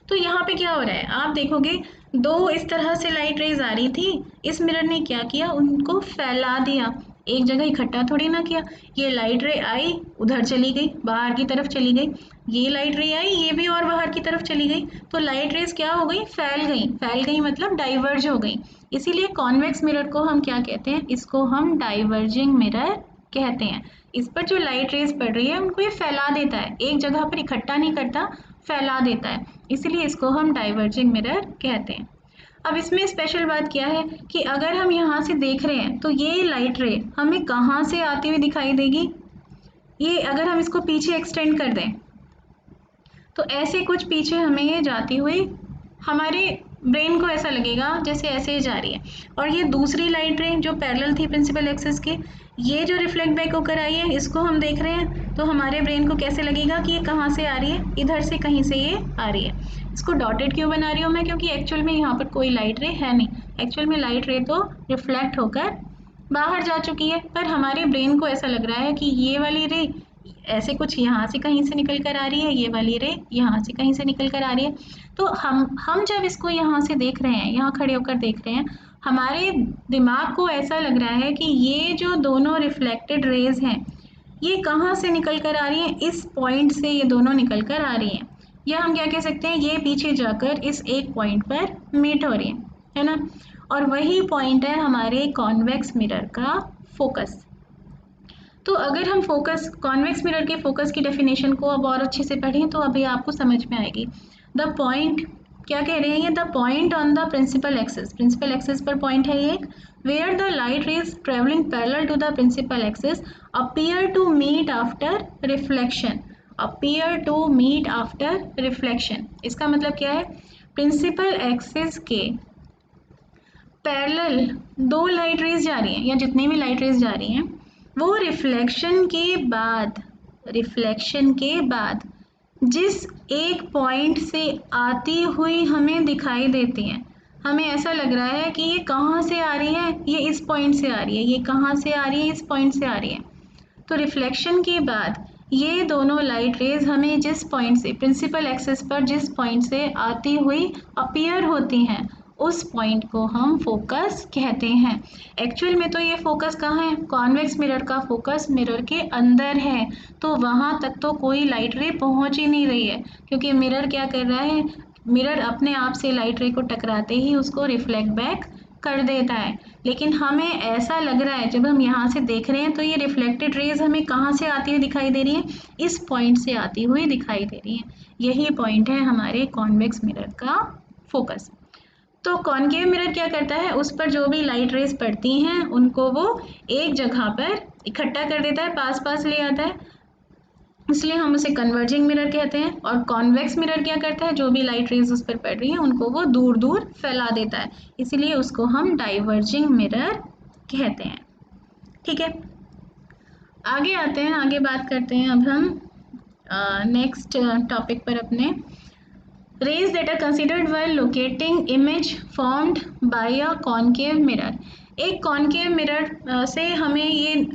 तो यहाँ पे क्या हो रहा है, आप देखोगे दो इस तरह से लाइट रेज आ रही थी, इस मिरर ने क्या किया, उनको फैला दिया, एक जगह इकट्ठा थोड़ी ना किया। ये लाइट रे आई, उधर चली गई, बाहर की तरफ चली गई, ये लाइट रे आई, ये भी और बाहर की तरफ चली गई। तो लाइट रेज क्या हो गई, फैल गई। फैल गई मतलब डाइवर्ज हो गई। इसीलिए कॉन्वेक्स मिरर को हम क्या कहते हैं, इसको हम डाइवर्जिंग मिरर कहते हैं। इस पर जो लाइट रेज पड़ रही है उनको ये फैला देता है, एक जगह पर इकट्ठा नहीं करता, फैला देता है, इसीलिए इसको हम डाइवर्जिंग मिरर कहते हैं। अब इसमें स्पेशल बात क्या है कि अगर हम यहाँ से देख रहे हैं तो ये लाइट रे हमें कहाँ से आती हुई दिखाई देगी, ये अगर हम इसको पीछे एक्सटेंड कर दें तो ऐसे कुछ पीछे हमें ये जाती हुई हमारे ब्रेन को ऐसा लगेगा जैसे ऐसे ही जा रही है। और ये दूसरी लाइट रे जो पैरेलल थी प्रिंसिपल एक्सिस के, ये जो रिफ्लेक्ट बैक होकर आई है, इसको हम देख रहे हैं तो हमारे ब्रेन को कैसे लगेगा कि ये कहाँ से आ रही है, इधर से कहीं से ये आ रही है। इसको डॉटेड क्यों बना रही हूँ मैं, क्योंकि एक्चुअल में यहाँ पर कोई लाइट रे है नहीं, एक्चुअल में लाइट रे तो रिफ्लेक्ट होकर बाहर जा चुकी है, पर हमारे ब्रेन को ऐसा लग रहा है कि ये वाली रे ऐसे कुछ यहाँ से कहीं से निकल कर आ रही है, ये वाली रे यहाँ से कहीं से निकल कर आ रही है। तो हम जब इसको यहाँ से देख रहे हैं, यहाँ खड़े होकर देख रहे हैं, हमारे दिमाग को ऐसा लग रहा है कि ये जो दोनों रिफ्लेक्टेड रेज हैं ये कहाँ से निकल कर आ रही हैं, इस पॉइंट से ये दोनों निकल कर आ रही हैं, या हम क्या कह सकते हैं, ये पीछे जाकर इस एक पॉइंट पर मीट हो रही है ना। और वही पॉइंट है हमारे कॉन्वेक्स मिरर का फोकस। तो अगर हम फोकस, कॉन्वेक्स मिरर के फोकस की डेफिनेशन को अब और अच्छे से पढ़ें तो अभी आपको समझ में आएगी। द पॉइंट, क्या कह रहे हैं ये, the point on the principal axis, principal axis पर पॉइंट है एक, where the light rays travelling parallel to the principal axis appear to meet after reflection, appear to meet after reflection. इसका मतलब क्या है, प्रिंसिपल एक्सिस के parallel दो light rays जा रही हैं, या जितनी भी लाइट रेज जा रही हैं वो रिफ्लेक्शन के बाद जिस एक पॉइंट से आती हुई हमें दिखाई देती हैं, हमें ऐसा लग रहा है कि ये कहाँ से आ रही है, ये इस पॉइंट से आ रही है, ये कहाँ से आ रही है, इस पॉइंट से आ रही है। तो रिफ्लेक्शन के बाद ये दोनों लाइट रेज हमें जिस पॉइंट से, प्रिंसिपल एक्सिस पर जिस पॉइंट से आती हुई अपीयर होती हैं, उस पॉइंट को हम फोकस कहते हैं। एक्चुअल में तो ये फोकस कहाँ है, कॉन्वेक्स मिरर का फोकस मिरर के अंदर है, तो वहाँ तक तो कोई लाइट रे पहुँच ही नहीं रही है, क्योंकि मिरर क्या कर रहा है, मिरर अपने आप से लाइट रे को टकराते ही उसको रिफ्लेक्ट बैक कर देता है। लेकिन हमें ऐसा लग रहा है, जब हम यहाँ से देख रहे हैं तो ये रिफ्लेक्टेड रेज हमें कहाँ से आती हुई दिखाई दे रही है, इस पॉइंट से आती हुई दिखाई दे रही है। यही पॉइंट है हमारे कॉन्वेक्स मिरर का फोकस। तो कॉनकेव मिरर क्या करता है, उस पर जो भी लाइट रेज पड़ती हैं उनको वो एक जगह पर इकट्ठा कर देता है, पास पास ले आता है, इसलिए हम उसे कन्वर्जिंग मिरर कहते हैं। और कॉन्वेक्स मिरर क्या करता है, जो भी लाइट रेज उस पर पड़ रही हैं उनको वो दूर दूर फैला देता है, इसीलिए उसको हम डाइवर्जिंग मिरर कहते हैं। ठीक है, आगे आते हैं, आगे बात करते हैं अब हम नेक्स्ट टॉपिक पर अपने। Rays that are considered while locating image formed by a concave mirror। एक कॉनकेव मिरर से हमें ये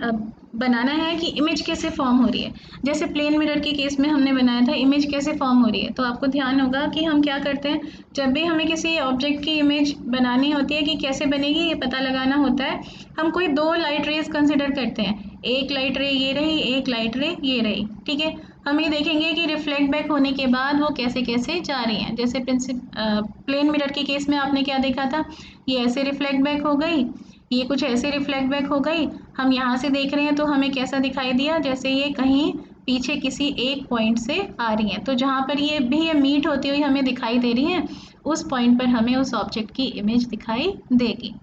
बनाना है कि इमेज कैसे फॉर्म हो रही है। जैसे प्लेन मिरर के केस में हमने बनाया था इमेज कैसे फॉर्म हो रही है, तो आपको ध्यान होगा कि हम क्या करते हैं, जब भी हमें किसी ऑब्जेक्ट की इमेज बनानी होती है कि कैसे बनेगी ये पता लगाना होता है, हम कोई दो लाइट रेज कंसिडर करते हैं, एक लाइट रे ये रही, एक लाइट रे ये रही। ठीक है, हम ये देखेंगे कि रिफ्लेक्ट बैक होने के बाद वो कैसे कैसे जा रही हैं। जैसे प्लेन मिरर के केस में आपने क्या देखा था, ये ऐसे रिफ्लेक्ट बैक हो गई, ये कुछ ऐसे रिफ्लेक्ट बैक हो गई। हम यहाँ से देख रहे हैं तो हमें कैसा दिखाई दिया, जैसे ये कहीं पीछे किसी एक पॉइंट से आ रही हैं, तो जहाँ पर ये मीट होती हुई हमें दिखाई दे रही हैं, उस पॉइंट पर हमें उस ऑब्जेक्ट की इमेज दिखाई देगी।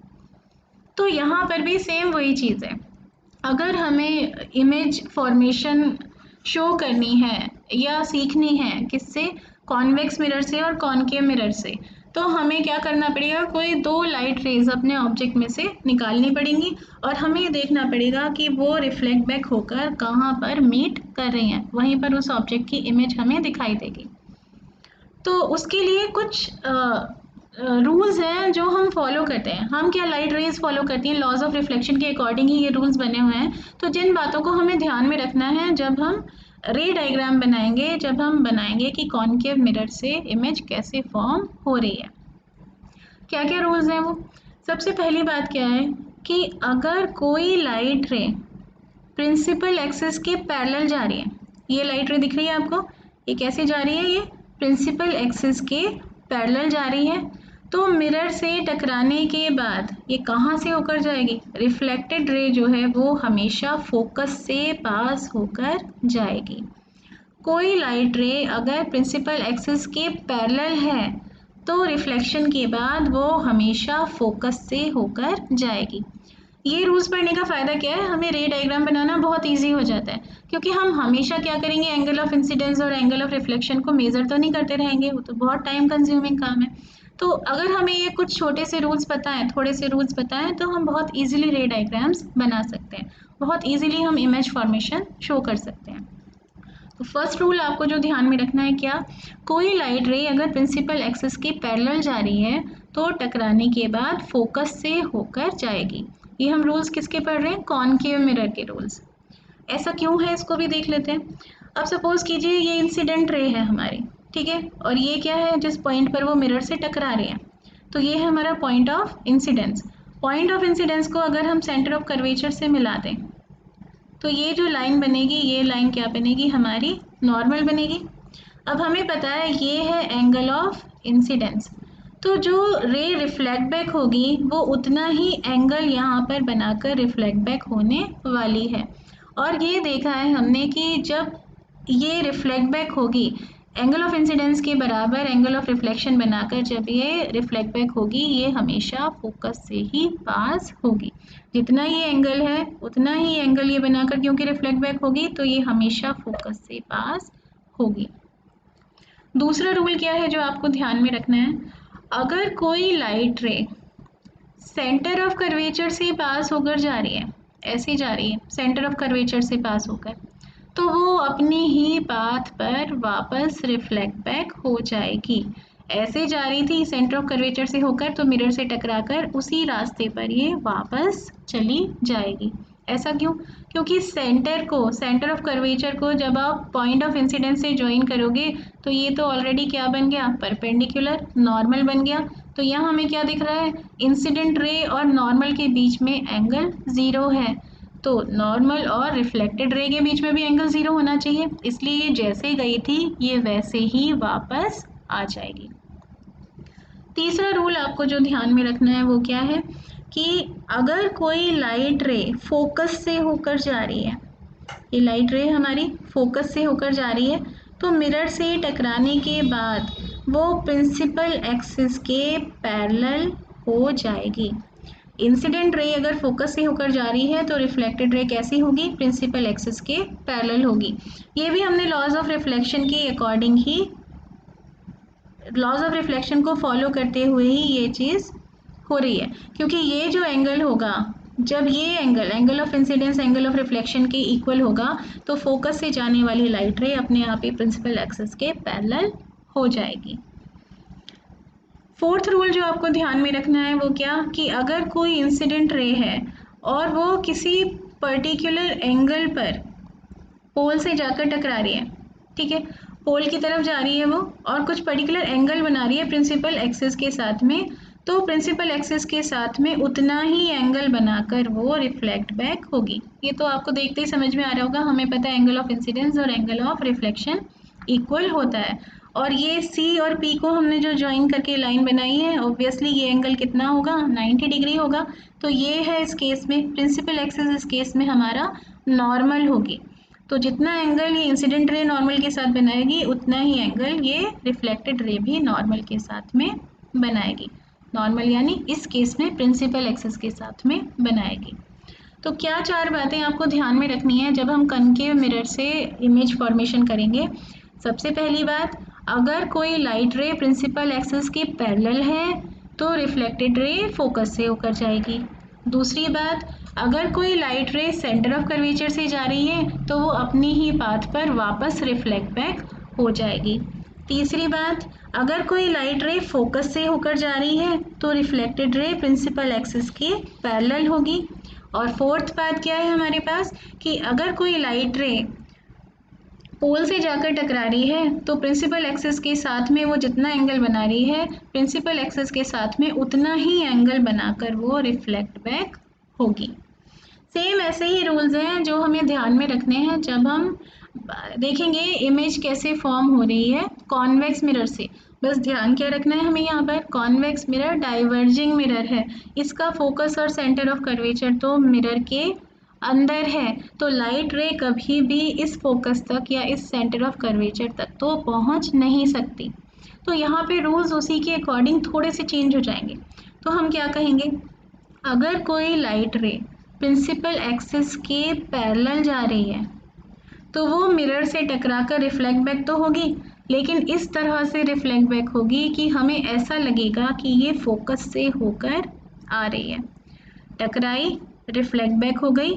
तो यहाँ पर भी सेम वही चीज़ है, अगर हमें इमेज फॉर्मेशन शो करनी है या सीखनी है किससे, कॉन्वेक्स मिरर से और कॉनकेव मिरर से, तो हमें क्या करना पड़ेगा, कोई दो लाइट रेज अपने ऑब्जेक्ट में से निकालनी पड़ेंगी और हमें ये देखना पड़ेगा कि वो रिफ्लेक्ट बैक होकर कहाँ पर मीट कर रही हैं, वहीं पर उस ऑब्जेक्ट की इमेज हमें दिखाई देगी। तो उसके लिए कुछ रूल्स हैं जो हम फॉलो करते हैं। हम क्या लाइट रेज फॉलो करती हैं, लॉज ऑफ रिफ्लेक्शन के अकॉर्डिंग ही ये रूल्स बने हुए हैं। तो जिन बातों को हमें ध्यान में रखना है जब हम रे डायग्राम बनाएंगे, जब हम बनाएंगे कि कॉनकेव मिरर से इमेज कैसे फॉर्म हो रही है, क्या क्या रूल्स हैं वो। सबसे पहली बात क्या है कि अगर कोई लाइट रे प्रिंसिपल एक्सिस के पैरेलल जा रही है, ये लाइट रे दिख रही है आपको, ये कैसे जा रही है, ये प्रिंसिपल एक्सिस के पैरेलल जा रही है, तो मिरर से टकराने के बाद ये कहाँ से होकर जाएगी, रिफ्लेक्टेड रे जो है वो हमेशा फोकस से पास होकर जाएगी। कोई लाइट रे अगर प्रिंसिपल एक्सिस के पैरेलल है तो रिफ्लेक्शन के बाद वो हमेशा फोकस से होकर जाएगी। ये रूल्स पढ़ने का फ़ायदा क्या है, हमें रे डायग्राम बनाना बहुत इजी हो जाता है, क्योंकि हम हमेशा क्या करेंगे, एंगल ऑफ इंसिडेंस और एंगल ऑफ रिफ्लेक्शन को मेज़र तो नहीं करते रहेंगे, वो तो बहुत टाइम कंज्यूमिंग काम है। तो अगर हमें ये कुछ छोटे से रूल्स पता हैं, थोड़े से रूल्स पता हैं, तो हम बहुत ईजिली रे डायग्राम्स बना सकते हैं, बहुत ईजिली हम इमेज फॉर्मेशन शो कर सकते हैं। तो फर्स्ट रूल आपको जो ध्यान में रखना है क्या, कोई लाइट रे अगर प्रिंसिपल एक्सिस के पैरेलल जा रही है तो टकराने के बाद फोकस से होकर जाएगी। ये हम रूल्स किसके पढ़ रहे हैं, कॉनकेव मिरर के रूल्स। ऐसा क्यों है इसको भी देख लेते हैं। अब सपोज कीजिए ये इंसिडेंट रे है हमारी, ठीक है, और ये क्या है, जिस पॉइंट पर वो मिरर से टकरा रही है, तो ये है हमारा point of incidence. Point of incidence को अगर हम सेंटर ऑफ कर्वेचर से मिला दें तो ये जो लाइन बनेगी, ये लाइन क्या बनेगी, हमारी नॉर्मल बनेगी। अब हमें पता है ये है एंगल ऑफ इंसिडेंस, तो जो रे रिफ्लेक्ट बैक होगी वो उतना ही एंगल यहाँ पर बनाकर रिफ्लेक्ट बैक होने वाली है। और ये देखा है हमने कि जब ये रिफ्लेक्ट बैक होगी एंगल ऑफ इंसिडेंस के बराबर एंगल ऑफ रिफ्लेक्शन बनाकर जब ये रिफ्लेक्ट बैक होगी, ये हमेशा फोकस से ही पास होगी। जितना ये एंगल है उतना ही एंगल ये बनाकर क्योंकि रिफ्लेक्ट बैक होगी, तो ये हमेशा फोकस से पास होगी। दूसरा रूल क्या है जो आपको ध्यान में रखना है, अगर कोई लाइट रे सेंटर ऑफ कर्वेचर से पास होकर जा रही है, ऐसे जा रही है सेंटर ऑफ कर्वेचर से पास होकर, तो वो अपनी ही पाथ पर वापस रिफ्लेक्ट बैक हो जाएगी। ऐसे जा रही थी सेंटर ऑफ कर्वेचर से होकर, तो मिरर से टकराकर उसी रास्ते पर ये वापस चली जाएगी। ऐसा क्यों? क्योंकि सेंटर ऑफ कर्वेचर को जब आप पॉइंट ऑफ इंसिडेंस से ज्वाइन करोगे तो ये तो ऑलरेडी क्या बन गया, परपेंडिकुलर नॉर्मल बन गया। तो यहाँ हमें क्या दिख रहा है, इंसिडेंट रे और नॉर्मल के बीच में एंगल 0 है, तो नॉर्मल और रिफ्लेक्टेड रे के बीच में भी एंगल 0 होना चाहिए, इसलिए ये जैसे गई थी ये वैसे ही वापस आ जाएगी। तीसरा रूल आपको जो ध्यान में रखना है वो क्या है कि अगर कोई लाइट रे फोकस से होकर जा रही है, ये लाइट रे हमारी फोकस से होकर जा रही है, तो मिरर से टकराने के बाद वो प्रिंसिपल एक्सिस के पैरेलल हो जाएगी। इंसिडेंट रे अगर फोकस से होकर जा रही है तो रिफ्लेक्टेड रे कैसी होगी, प्रिंसिपल एक्सिस के पैरेलल होगी। ये भी हमने लॉज ऑफ रिफ्लेक्शन के अकॉर्डिंग ही, लॉज ऑफ रिफ्लेक्शन को फॉलो करते हुए ही ये चीज़ हो रही है, क्योंकि ये जो एंगल होगा, जब ये angle of incidence angle of reflection के इक्वल होगा, तो फोकस से जाने वाली लाइट रे अपने आप ही प्रिंसिपल एक्सिस के पैरेलल हो जाएगी। फोर्थ रूल जो आपको ध्यान में रखना है वो क्या, कि अगर कोई इंसिडेंट रे है और वो किसी पर्टिकुलर एंगल पर पोल से जाकर टकरा रही है, ठीक है, पोल की तरफ जा रही है वो और कुछ पर्टिकुलर एंगल बना रही है प्रिंसिपल एक्सिस के साथ में, तो प्रिंसिपल एक्सिस के साथ में उतना ही एंगल बनाकर वो रिफ्लेक्ट बैक होगी। ये तो आपको देखते ही समझ में आ रहा होगा, हमें पता है एंगल ऑफ इंसिडेंस और एंगल ऑफ रिफ्लेक्शन इक्वल होता है। और ये सी और पी को हमने जो ज्वाइन करके लाइन बनाई है, ऑब्वियसली ये एंगल कितना होगा, 90 डिग्री होगा। तो ये है इस केस में प्रिंसिपल एक्सिस, इस केस में हमारा नॉर्मल होगी। तो जितना एंगल ये इंसिडेंट रे नॉर्मल के साथ बनाएगी उतना ही एंगल ये रिफ्लेक्टेड रे भी नॉर्मल के साथ में बनाएगी। नॉर्मल यानी इस केस में प्रिंसिपल एक्सिस के साथ में बनाएगी। तो क्या 4 बातें आपको ध्यान में रखनी है जब हम कनकेव मिरर से इमेज फॉर्मेशन करेंगे। सबसे पहली बात, अगर कोई लाइट रे प्रिंसिपल एक्सिस के पैरेलल है तो रिफ्लेक्टेड रे फोकस से होकर जाएगी। दूसरी बात, अगर कोई लाइट रे सेंटर ऑफ कर्वेचर से जा रही है तो वो अपनी ही पाथ पर वापस रिफ्लेक्ट बैक हो जाएगी। तीसरी बात, अगर कोई लाइट रे फोकस से होकर जा रही है तो रिफ्लेक्टेड रे प्रिंसिपल एक्सिस के पैरेलल होगी। और फोर्थ बात क्या है हमारे पास, कि अगर कोई लाइट रे पोल से जाकर टकरा रही है तो प्रिंसिपल एक्सिस के साथ में वो जितना एंगल बना रही है, प्रिंसिपल एक्सिस के साथ में उतना ही एंगल बनाकर वो रिफ्लेक्ट बैक होगी। सेम ऐसे ही रूल्स हैं जो हमें ध्यान में रखने हैं जब हम देखेंगे इमेज कैसे फॉर्म हो रही है कॉन्वेक्स मिरर से। बस ध्यान क्या रखना है हमें, यहाँ पर कॉन्वेक्स मिरर डाइवर्जिंग मिरर है, इसका फोकस और सेंटर ऑफ कर्वेचर तो मिरर के अंदर है, तो लाइट रे कभी भी इस फोकस तक या इस सेंटर ऑफ कर्वेचर तक तो पहुँच नहीं सकती। तो यहाँ पे रूल्स उसी के अकॉर्डिंग थोड़े से चेंज हो जाएंगे। तो हम क्या कहेंगे, अगर कोई लाइट रे प्रिंसिपल एक्सिस के पैरेलल जा रही है तो वो मिरर से टकराकर रिफ्लेक्ट बैक तो होगी, लेकिन इस तरह से रिफ्लेक्ट बैक होगी कि हमें ऐसा लगेगा कि ये फोकस से होकर आ रही है। टकराई, रिफ्लेक्ट बैक हो गई,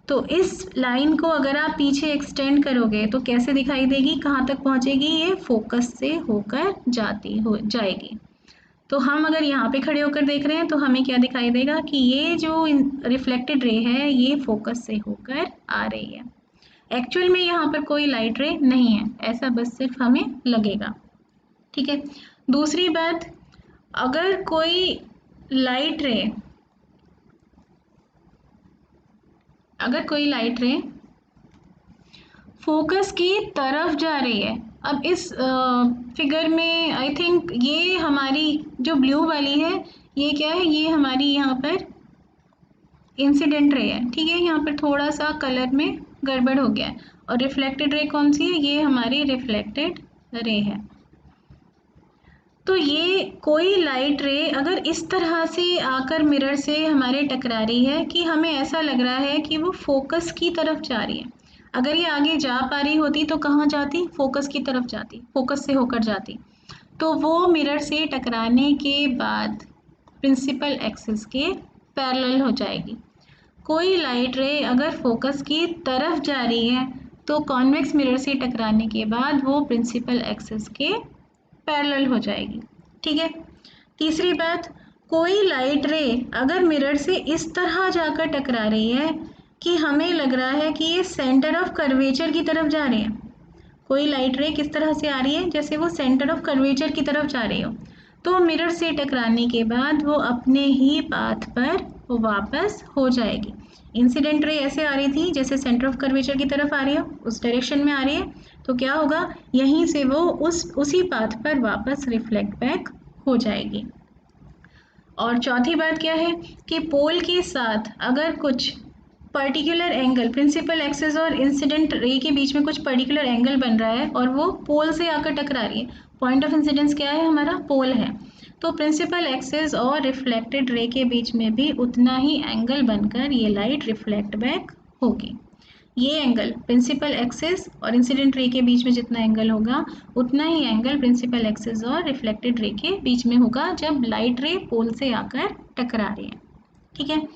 तो इस लाइन को अगर आप पीछे एक्सटेंड करोगे तो कैसे दिखाई देगी, कहाँ तक पहुँचेगी, ये फोकस से होकर जाएगी। तो हम अगर यहाँ पे खड़े होकर देख रहे हैं तो हमें क्या दिखाई देगा कि ये जो रिफ्लेक्टेड रे है ये फोकस से होकर आ रही है। एक्चुअल में यहाँ पर कोई लाइट रे नहीं है, ऐसा बस सिर्फ हमें लगेगा। ठीक है। दूसरी बात, अगर कोई लाइट रे फोकस की तरफ जा रही है, अब इस फिगर में आई थिंक ये हमारी जो ब्लू वाली है ये क्या है, ये हमारी यहाँ पर इंसिडेंट रे है। ठीक है, यहाँ पर थोड़ा सा कलर में गड़बड़ हो गया है। और रिफ्लेक्टेड रे कौन सी है, ये हमारी रिफ्लेक्टेड रे है। तो ये कोई लाइट रे अगर इस तरह से आकर मिरर से हमारे टकरा रही है कि हमें ऐसा लग रहा है कि वो फोकस की तरफ जा रही है। अगर ये आगे जा पा रही होती तो कहाँ जाती, फोकस की तरफ जाती, फोकस से होकर जाती। तो वो मिरर से टकराने के बाद प्रिंसिपल एक्सिस के पैरेलल हो जाएगी। कोई लाइट रे अगर फोकस की तरफ जा रही है तो कॉन्वेक्स मिरर से टकराने के बाद वो प्रिंसिपल एक्सिस के पैरेलल हो जाएगी। ठीक है। तीसरी बात, कोई लाइट रे अगर मिरर से इस तरह जाकर टकरा रही है कि हमें लग रहा है कि ये सेंटर ऑफ कर्वेचर की तरफ जा रही है। कोई लाइट रे किस तरह से आ रही है, जैसे वो सेंटर ऑफ कर्वेचर की तरफ जा रही हो, तो मिरर से टकराने के बाद वो अपने ही पाथ पर वापस हो जाएगी। इंसिडेंट रे ऐसे आ रही थी जैसे सेंटर ऑफ कर्वेचर की तरफ आ रही हो, उस डायरेक्शन में आ रही है, तो क्या होगा, यहीं से वो उसी पाथ पर वापस रिफ्लेक्ट बैक हो जाएगी। और चौथी बात क्या है कि पोल के साथ अगर कुछ पर्टिकुलर एंगल, प्रिंसिपल एक्सिस और इंसिडेंट रे के बीच में कुछ पर्टिकुलर एंगल बन रहा है और वो पोल से आकर टकरा रही है, पॉइंट ऑफ इंसिडेंस क्या है, हमारा पोल है, तो प्रिंसिपल एक्सिस और रिफ्लेक्टेड रे के बीच में भी उतना ही एंगल बनकर ये लाइट रिफ्लेक्ट बैक होगी। ये एंगल प्रिंसिपल एक्सिस और इंसिडेंट रे के बीच में जितना एंगल होगा उतना ही एंगल प्रिंसिपल एक्सिस और रिफ्लेक्टेड रे के बीच में होगा जब लाइट रे पोल से आकर टकरा रही है। ठीक है,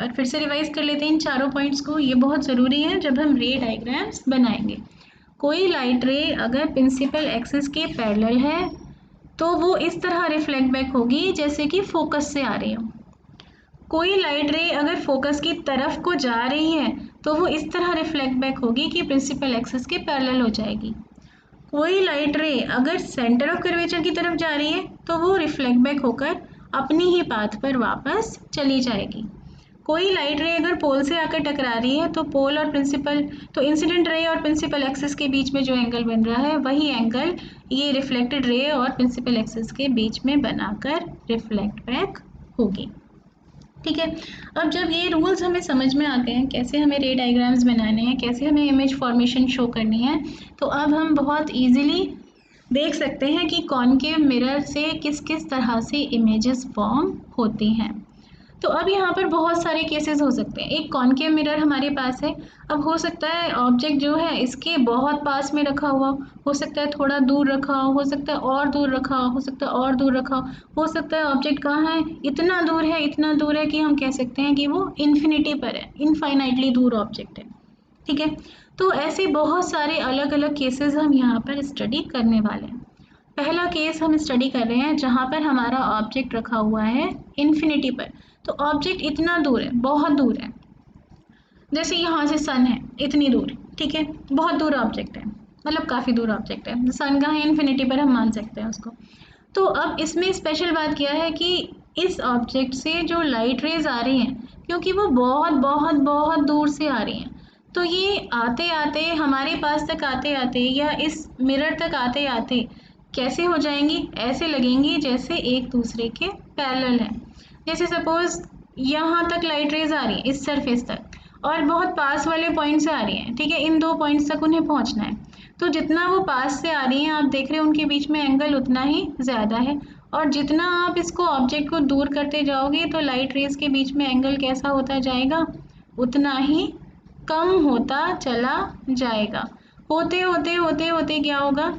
फिर से रिवाइज कर लेते हैं इन चारों पॉइंट्स को, ये बहुत ज़रूरी है जब हम रे डायग्राम्स बनाएंगे। कोई लाइट रे अगर प्रिंसिपल एक्सिस के पैरेलल है तो वो इस तरह रिफ्लेक्ट बैक होगी जैसे कि फोकस से आ रही हो। कोई लाइट रे अगर फोकस की तरफ को जा रही है तो वो इस तरह रिफ्लेक्ट बैक होगी कि प्रिंसिपल एक्सिस के पैरेलल हो जाएगी। कोई लाइट रे अगर सेंटर ऑफ कर्वेचर की तरफ जा रही है तो वो रिफ्लेक्ट बैक होकर अपनी ही पाथ पर वापस चली जाएगी। कोई लाइट रे अगर पोल से आकर टकरा रही है तो पोल और प्रिंसिपल, तो इंसिडेंट रे और प्रिंसिपल एक्सिस के बीच में जो एंगल बन रहा है वही एंगल ये रिफ्लेक्टेड रे और प्रिंसिपल एक्सिस के बीच में बनाकर रिफ्लेक्ट बैक होगी। ठीक है, अब जब ये रूल्स हमें समझ में आ गए हैं कैसे हमें रे डायग्राम्स बनाने हैं, कैसे हमें इमेज फॉर्मेशन शो करनी है, तो अब हम बहुत ईजिली देख सकते हैं कि कॉनकेव मिरर से किस किस तरह से इमेजेस फॉर्म होती हैं। तो अब यहाँ पर बहुत सारे केसेस हो सकते हैं। एक कॉनकेव मिरर हमारे पास है, अब हो सकता है ऑब्जेक्ट जो है इसके बहुत पास में रखा हुआ, हो सकता है थोड़ा दूर रखा हो सकता है और दूर रखा हो सकता है और दूर रखा हो सकता है ऑब्जेक्ट कहाँ है, इतना दूर है कि हम कह सकते हैं कि वो इन्फिनिटी पर है, इनफाइनाइटली दूर ऑब्जेक्ट है। ठीक है, तो ऐसे बहुत सारे अलग अलग केसेस हम यहाँ पर स्टडी करने वाले हैं। पहला केस हम स्टडी कर रहे हैं जहाँ पर हमारा ऑब्जेक्ट रखा हुआ है इन्फिनिटी पर। तो ऑब्जेक्ट इतना दूर है, बहुत दूर है, जैसे यहाँ से सन है इतनी दूर, ठीक है, बहुत दूर ऑब्जेक्ट है, मतलब काफ़ी दूर ऑब्जेक्ट है, सन कहाँ है, इन्फिनिटी पर हम मान सकते हैं उसको। तो अब इसमें स्पेशल बात क्या है कि इस ऑब्जेक्ट से जो लाइट रेज आ रही हैं, क्योंकि वो बहुत बहुत बहुत दूर से आ रही हैं, तो ये आते आते हमारे पास तक आते आते या इस मिरर तक आते आते कैसे हो जाएंगी, ऐसे लगेंगी जैसे एक दूसरे के पैरेलल है। जैसे सपोज यहाँ तक लाइट रेज आ रही है इस सरफेस तक और बहुत पास वाले पॉइंट से आ रही हैं, ठीक है, इन दो पॉइंट्स तक उन्हें पहुँचना है, तो जितना वो पास से आ रही हैं आप देख रहे हैं उनके बीच में एंगल उतना ही ज़्यादा है, और जितना आप इसको ऑब्जेक्ट को दूर करते जाओगे तो लाइट रेज के बीच में एंगल कैसा होता जाएगा, उतना ही कम होता चला जाएगा। होते होते होते होते क्या होगा,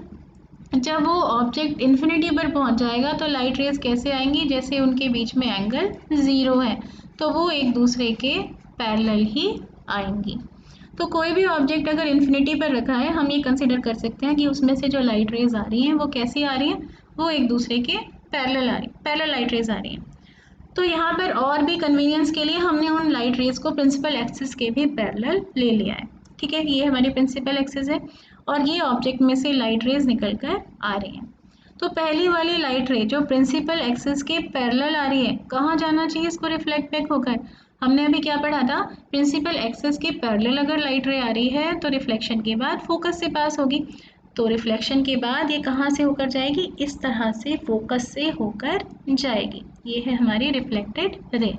जब वो ऑब्जेक्ट इन्फिनिटी पर पहुंच जाएगा तो लाइट रेज कैसे आएंगी, जैसे उनके बीच में एंगल 0 है तो वो एक दूसरे के पैरेलल ही आएंगी। तो कोई भी ऑब्जेक्ट अगर इन्फिनिटी पर रखा है हम ये कंसिडर कर सकते हैं कि उसमें से जो लाइट रेज आ रही हैं वो कैसी आ रही हैं, वो एक दूसरे के पैरेलल आ रही, पैरेलल लाइट रेज आ रही हैं। तो यहाँ पर और भी कन्वीनियंस के लिए हमने उन लाइट रेज को प्रिंसिपल एक्सिस के भी पैरेलल ले लिया है। ठीक है, ये हमारी प्रिंसिपल एक्सिस है और ये ऑब्जेक्ट में से लाइट रेज निकल कर आ रही हैं। तो पहली वाली लाइट रे जो प्रिंसिपल एक्सिस के पैरेलल आ रही है, कहाँ जाना चाहिए इसको रिफ्लेक्ट बैक होकर? हमने अभी क्या पढ़ा था, प्रिंसिपल एक्सिस के पैरेलल अगर लाइट रे आ रही है तो रिफ्लेक्शन के बाद फोकस से पास होगी। तो रिफ्लेक्शन के बाद ये कहाँ से होकर जाएगी? इस तरह से फोकस से होकर जाएगी। ये है हमारी रिफ्लेक्टेड रे।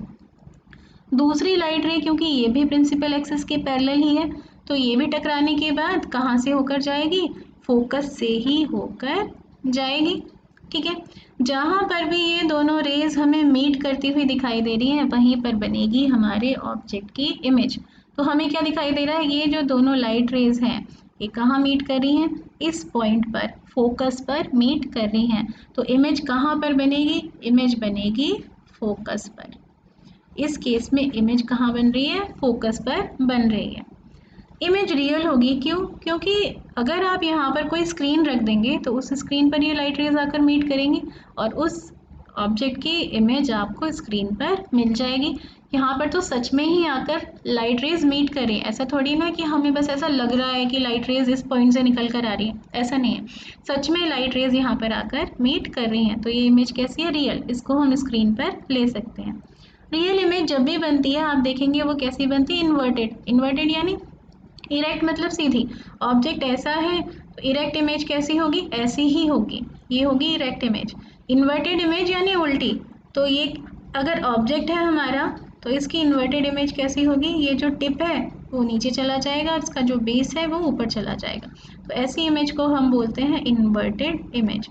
दूसरी लाइट रे क्योंकि ये भी प्रिंसिपल एक्सिस के पैरेलल ही है, तो ये भी टकराने के बाद कहाँ से होकर जाएगी? फोकस से ही होकर जाएगी। ठीक है, जहाँ पर भी ये दोनों रेज हमें मीट करती हुई दिखाई दे रही हैं वहीं पर बनेगी हमारे ऑब्जेक्ट की इमेज। तो हमें क्या दिखाई दे रहा है? ये जो दोनों लाइट रेज हैं ये कहाँ मीट कर रही हैं? इस पॉइंट पर, फोकस पर मीट कर रही हैं। तो इमेज कहाँ पर बनेगी? इमेज बनेगी फोकस पर। इस केस में इमेज कहाँ बन रही है? फोकस पर बन रही है। इमेज रियल होगी, क्यों? क्योंकि अगर आप यहाँ पर कोई स्क्रीन रख देंगे तो उस स्क्रीन पर ये लाइट रेज आकर मीट करेंगी और उस ऑब्जेक्ट की इमेज आपको स्क्रीन पर मिल जाएगी। यहाँ पर तो सच में ही आकर लाइट रेज मीट करें, ऐसा थोड़ी ना कि हमें बस ऐसा लग रहा है कि लाइट रेज इस पॉइंट से निकल कर आ रही है, ऐसा नहीं है। सच में लाइट रेज यहाँ पर आकर मीट कर रही हैं, तो ये इमेज कैसी है? रियल। इसको हम स्क्रीन पर ले सकते हैं। रियल इमेज जब भी बनती है आप देखेंगे वो कैसी बनती है? इन्वर्टेड। इन्वर्टेड यानी इरेक्ट मतलब सीधी। ऑब्जेक्ट ऐसा है तो इरेक्ट इमेज कैसी होगी? ऐसी ही होगी, ये होगी इरेक्ट इमेज। इन्वर्टेड इमेज यानी उल्टी। तो ये अगर ऑब्जेक्ट है हमारा तो इसकी इन्वर्टेड इमेज कैसी होगी? ये जो टिप है वो नीचे चला जाएगा और इसका जो बेस है वो ऊपर चला जाएगा। तो ऐसी इमेज को हम बोलते हैं इन्वर्टेड इमेज।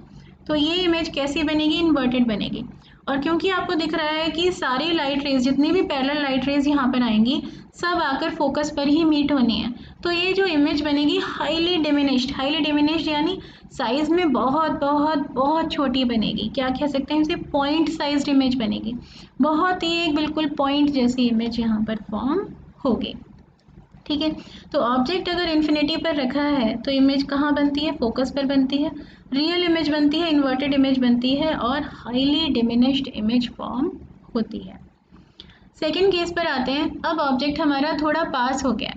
तो ये इमेज कैसी बनेगी? इन्वर्टेड बनेगी। और क्योंकि आपको दिख रहा है कि सारी लाइट रेज, जितनी भी पैरेलल लाइट रेज यहाँ पर आएंगी, सब आकर फोकस पर ही मीट होनी है, तो ये जो इमेज बनेगी हाईली डिमिनिश्ड। हाईली डिमिनिश्ड यानी साइज में बहुत बहुत बहुत छोटी बनेगी। क्या कह सकते हैं इसे? पॉइंट साइज्ड इमेज बनेगी। बहुत ही एक बिल्कुल पॉइंट जैसी इमेज यहाँ पर फॉर्म होगी। ठीक है, तो ऑब्जेक्ट अगर इन्फिनिटी पर रखा है तो इमेज कहाँ बनती है? फोकस पर बनती है। रियल इमेज बनती है, इन्वर्टेड इमेज बनती है और हाईली डिमिनिश्ड इमेज फॉर्म होती है। सेकेंड केस पर आते हैं। अब ऑब्जेक्ट हमारा थोड़ा पास हो गया।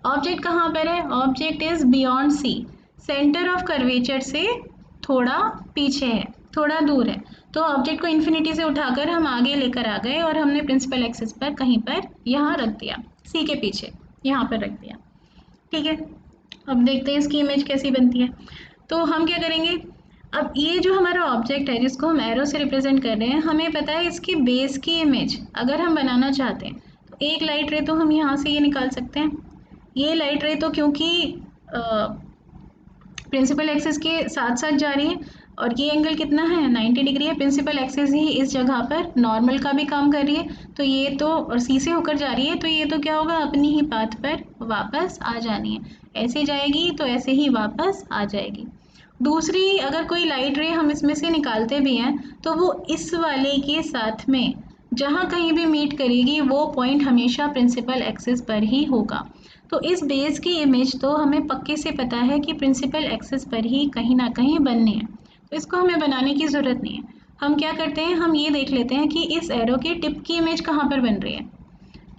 ऑब्जेक्ट कहाँ पर है? Object is beyond C, centre of curvature से थोड़ा पीछे है, थोड़ा दूर है। तो ऑब्जेक्ट को इन्फिनिटी से उठाकर हम आगे लेकर आ गए और हमने प्रिंसिपल एक्सिस पर कहीं पर यहाँ रख दिया, सी के पीछे यहाँ पर रख दिया। ठीक है, अब देखते हैं इसकी इमेज कैसी बनती है। तो हम क्या करेंगे, अब ये जो हमारा ऑब्जेक्ट है जिसको हम एरो से रिप्रेजेंट कर रहे हैं, हमें पता है इसकी बेस की इमेज अगर हम बनाना चाहते हैं तो एक लाइट रे तो हम यहाँ से ये निकाल सकते हैं। ये लाइट रे तो क्योंकि प्रिंसिपल एक्सिस के साथ साथ जा रही है और ये एंगल कितना है? 90 डिग्री है। प्रिंसिपल एक्सिस ही इस जगह पर नॉर्मल का भी काम कर रही है, तो ये तो, और सी से होकर जा रही है तो ये तो क्या होगा? अपनी ही पाथ पर वापस आ जानी है। ऐसे जाएगी तो ऐसे ही वापस आ जाएगी। दूसरी अगर कोई लाइट रे हम इसमें से निकालते भी हैं तो वो इस वाले के साथ में जहाँ कहीं भी मीट करेगी वो पॉइंट हमेशा प्रिंसिपल एक्सिस पर ही होगा। तो इस बेस की इमेज तो हमें पक्के से पता है कि प्रिंसिपल एक्सिस पर ही कहीं ना कहीं बननी है, तो इसको हमें बनाने की ज़रूरत नहीं है। हम क्या करते हैं, हम ये देख लेते हैं कि इस एरो की टिप की इमेज कहाँ पर बन रही है।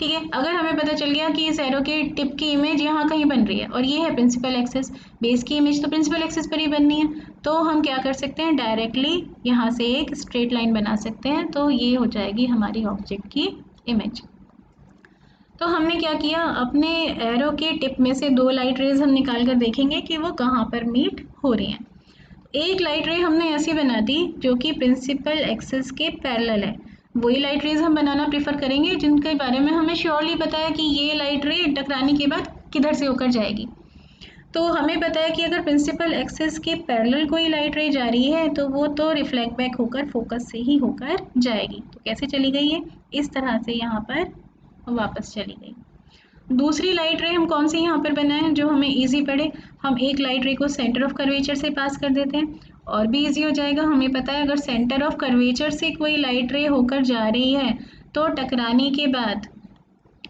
ठीक है, अगर हमें पता चल गया कि इस एरो के टिप की इमेज यहाँ कहीं बन रही है और ये है प्रिंसिपल एक्सिस, बेस की इमेज तो प्रिंसिपल एक्सिस पर ही बननी है, तो हम क्या कर सकते हैं? डायरेक्टली यहाँ से एक स्ट्रेट लाइन बना सकते हैं, तो ये हो जाएगी हमारी ऑब्जेक्ट की इमेज। तो हमने क्या किया, अपने एरो के टिप में से दो लाइट रेज हम निकाल कर देखेंगे कि वो कहाँ पर मीट हो रही हैं। एक लाइट रे हमने ऐसी बना दी जो कि प्रिंसिपल एक्सिस के पैरेलल है। वही लाइट रेज हम बनाना प्रेफर करेंगे जिनके बारे में हमें श्योरली पता है कि ये लाइट रे टकराने के बाद किधर से होकर जाएगी। तो हमें पता है कि अगर प्रिंसिपल एक्सिस के पैरेलल कोई लाइट रे जा रही है तो वो तो रिफ्लेक्ट बैक होकर फोकस से ही होकर जाएगी। तो कैसे चली गई है? इस तरह से यहाँ पर वापस चली गई। दूसरी लाइट रे हम कौन सी यहाँ पर बनाएं जो हमें इजी पड़े? हम एक लाइट रे को सेंटर ऑफ कर्वेचर से पास कर देते हैं और भी इजी हो जाएगा। हमें पता है अगर सेंटर ऑफ कर्वेचर से कोई लाइट रे होकर जा रही है तो टकराने के बाद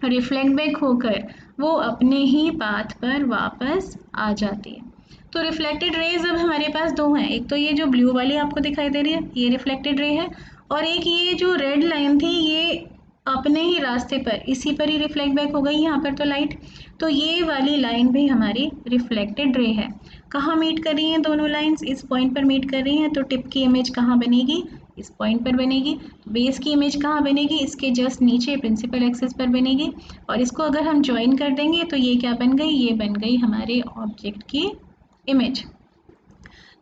रिफ्लेक्ट बैक होकर वो अपने ही पाथ पर वापस आ जाती है। तो रिफ्लेक्टेड रेज अब हमारे पास दो हैं, एक तो ये जो ब्लू वाली आपको दिखाई दे रही है ये रिफ्लेक्टेड रे है, और एक ये जो रेड लाइन थी ये अपने ही रास्ते पर, इसी पर ही रिफ्लेक्ट बैक हो गई यहाँ पर तो लाइट। तो ये वाली लाइन भी हमारी रिफ्लेक्टेड रे है। कहाँ मीट कर रही हैं दोनों लाइंस? इस पॉइंट पर मीट कर रही हैं, तो टिप की इमेज कहाँ बनेगी? इस पॉइंट पर बनेगी। बेस की इमेज कहाँ बनेगी? इसके जस्ट नीचे प्रिंसिपल एक्सिस पर बनेगी। और इसको अगर हम ज्वाइन कर देंगे तो ये क्या बन गई? ये बन गई हमारे ऑब्जेक्ट की इमेज।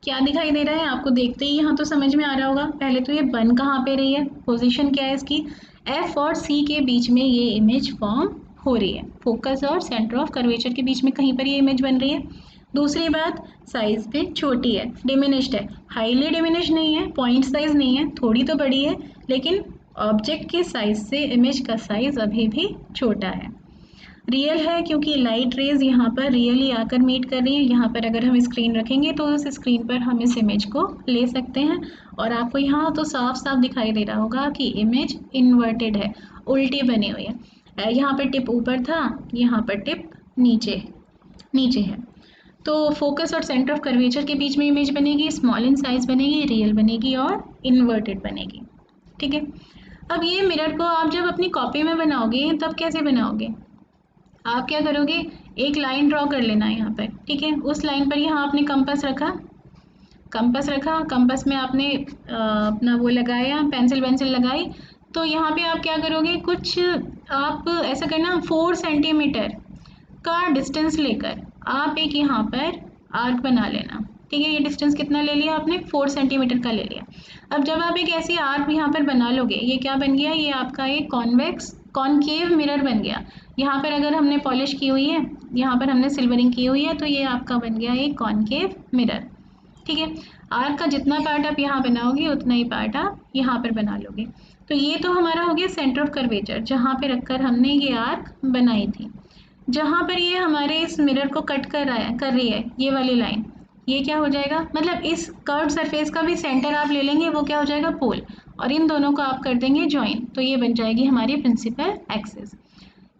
क्या दिखाई दे रहा है आपको? देखते ही यहाँ तो समझ में आ रहा होगा। पहले तो ये बन कहाँ पे रही है, पोजीशन क्या है इसकी? एफ और सी के बीच में ये इमेज फॉर्म हो रही है, फोकस और सेंटर ऑफ कर्वेचर के बीच में कहीं पर ये इमेज बन रही है। दूसरी बात, साइज पे छोटी है, डिमिनिश्ड है, हाईली डिमिनिश्ड नहीं है, पॉइंट साइज नहीं है, थोड़ी तो बड़ी है, लेकिन ऑब्जेक्ट के साइज से इमेज का साइज अभी भी छोटा है। रियल है क्योंकि लाइट रेज यहाँ पर रियली आकर मीट कर रही है। यहाँ पर अगर हम स्क्रीन रखेंगे तो उस स्क्रीन पर हम इस इमेज को ले सकते हैं। और आपको यहाँ तो साफ साफ दिखाई दे रहा होगा कि इमेज इन्वर्टेड है, उल्टी बनी हुई है। यहाँ पर टिप ऊपर था, यहाँ पर टिप नीचे नीचे है। तो फोकस और सेंटर ऑफ कर्वेचर के बीच में इमेज बनेगी, स्मॉल इन साइज बनेगी, रियल बनेगी और इन्वर्टेड बनेगी। ठीक है। अब ये मिरर को आप जब अपनी कॉपी में बनाओगे तब कैसे बनाओगे? आप क्या करोगे, एक लाइन ड्रॉ कर लेना है यहाँ पर। ठीक है, उस लाइन पर यहाँ आपने कंपास में आपने अपना वो लगाया, पेंसिल वेंसिल लगाई। तो यहाँ पे आप क्या करोगे, कुछ आप ऐसा करना, 4 सेंटीमीटर का डिस्टेंस लेकर आप एक यहाँ पर आर्क बना लेना। ठीक है, ये डिस्टेंस कितना ले लिया आपने? 4 सेंटीमीटर का ले लिया। अब जब आप एक ऐसी आर्क यहाँ पर बना लोगे, ये क्या बन गया? ये आपका एक कॉनकेव मिरर बन गया। यहाँ पर अगर हमने पॉलिश की हुई है, यहाँ पर हमने सिल्वरिंग की हुई है, तो ये आपका बन गया एक कॉनकेव मिरर। ठीक है, आर्क का जितना पार्ट आप यहाँ बनाओगे उतना ही पार्ट आप यहाँ पर बना लोगे। तो ये तो हमारा हो गया सेंटर ऑफ कर्वेचर, जहाँ पे रखकर हमने ये आर्क बनाई थी। जहाँ पर ये हमारे इस मिरर को कट कर रही है ये वाली लाइन, ये क्या हो जाएगा? मतलब इस कर्व सरफेस का भी सेंटर आप ले लेंगे, वो क्या हो जाएगा? पोल। और इन दोनों को आप कर देंगे ज्वाइन, तो ये बन जाएगी हमारी प्रिंसिपल एक्सिस।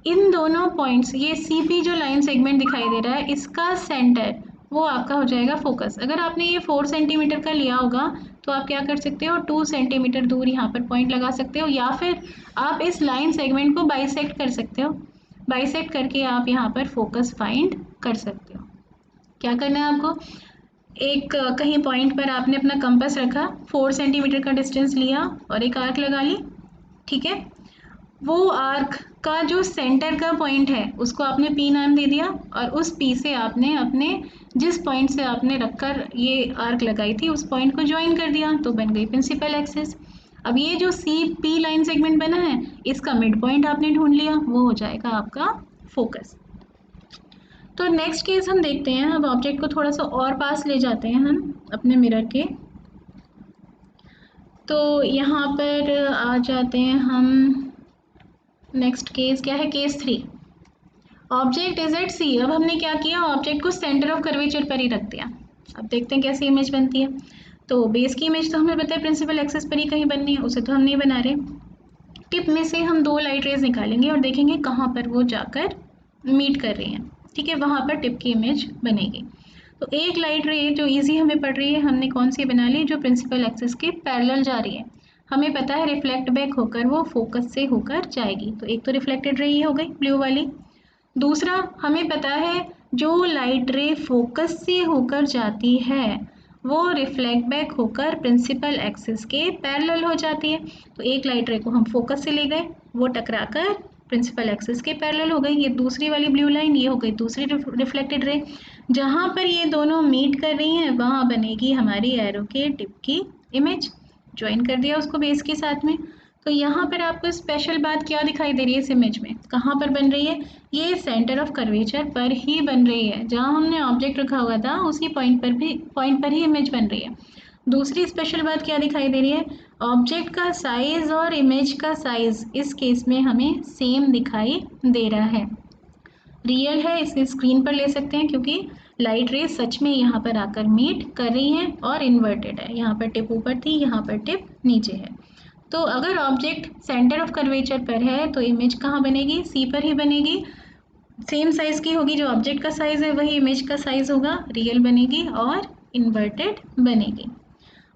इन दोनों पॉइंट्स, ये सी पी जो लाइन सेगमेंट दिखाई दे रहा है, इसका सेंटर वो आपका हो जाएगा फोकस। अगर आपने ये 4 सेंटीमीटर का लिया होगा तो आप क्या कर सकते हो, 2 सेंटीमीटर दूर यहाँ पर पॉइंट लगा सकते हो, या फिर आप इस लाइन सेगमेंट को बाइसेक्ट कर सकते हो। बाइसेक्ट करके आप यहाँ पर फोकस फाइंड कर सकते हो। क्या करना है आपको, एक कहीं पॉइंट पर आपने अपना कंपास रखा, 4 सेंटीमीटर का डिस्टेंस लिया और एक आर्क लगा ली। ठीक है, वो आर्क का जो सेंटर का पॉइंट है उसको आपने पी नाम दे दिया, और उस पी से आपने अपने जिस पॉइंट से आपने रखकर ये आर्क लगाई थी उस पॉइंट को ज्वाइन कर दिया, तो बन गई प्रिंसिपल एक्सिस। अब ये जो सी पी लाइन सेगमेंट बना है, इसका मिड पॉइंट आपने ढूंढ लिया, वो हो जाएगा आपका फोकस। तो नेक्स्ट केस हम देखते हैं। अब ऑब्जेक्ट को थोड़ा सा और पास ले जाते हैं हम अपने मिरर के। तो यहाँ पर आ जाते हैं हम, नेक्स्ट केस क्या है? केस 3, ऑब्जेक्ट इज एट सी। अब हमने क्या किया, ऑब्जेक्ट को सेंटर ऑफ कर्वेचर पर ही रख दिया। अब देखते हैं कैसी इमेज बनती है। तो बेस की इमेज तो हमें पता है प्रिंसिपल एक्सिस पर ही कहीं बननी है, उसे तो हम नहीं बना रहे। टिप में से हम 2 लाइट रेज निकालेंगे और देखेंगे कहाँ पर वो जाकर मीट कर रही हैं। ठीक है, वहाँ पर टिप की इमेज बनेगी। तो एक लाइट रे जो इजी हमें पड़ रही है, हमने कौन सी बना ली? जो प्रिंसिपल एक्सिस के पैरेलल जा रही है। हमें पता है रिफ्लेक्ट बैक होकर वो फोकस से होकर जाएगी, तो एक तो रिफ्लेक्टेड रे ही हो गई ब्लू वाली। दूसरा, हमें पता है जो लाइट रे फोकस से होकर जाती है वो रिफ्लेक्ट बैक होकर प्रिंसिपल एक्सिस के पैरेलल हो जाती है। तो एक लाइट रे को हम फोकस से ले गए, वो टकराकर प्रिंसिपल एक्सिस के पैरेलल हो गई। ये दूसरी वाली ब्लू लाइन, ये हो गई दूसरी रिफ्लेक्टेड रे। जहाँ पर ये दोनों मीट कर रही हैं वहाँ बनेगी हमारी एरो के टिप की इमेज। ज्वाइन कर दिया उसको बेस के साथ में। तो यहाँ पर आपको स्पेशल बात क्या दिखाई दे रही है इस इमेज में? कहाँ पर बन रही है? ये सेंटर ऑफ कर्वेचर पर ही बन रही है। जहाँ हमने ऑब्जेक्ट रखा हुआ था उसी पॉइंट पर ही इमेज बन रही है। दूसरी स्पेशल बात क्या दिखाई दे रही है? ऑब्जेक्ट का साइज और इमेज का साइज इस केस में हमें सेम दिखाई दे रहा है। रियल है, इसे स्क्रीन पर ले सकते हैं क्योंकि लाइट रे सच में यहाँ पर आकर मीट कर रही हैं और इन्वर्टेड है। यहाँ पर टिप ऊपर थी, यहाँ पर टिप नीचे है। तो अगर ऑब्जेक्ट सेंटर ऑफ कर्वेचर पर है तो इमेज कहाँ बनेगी? सी पर ही बनेगी। सेम साइज की होगी, जो ऑब्जेक्ट का साइज है वही इमेज का साइज होगा, रियल बनेगी और इन्वर्टेड बनेगी।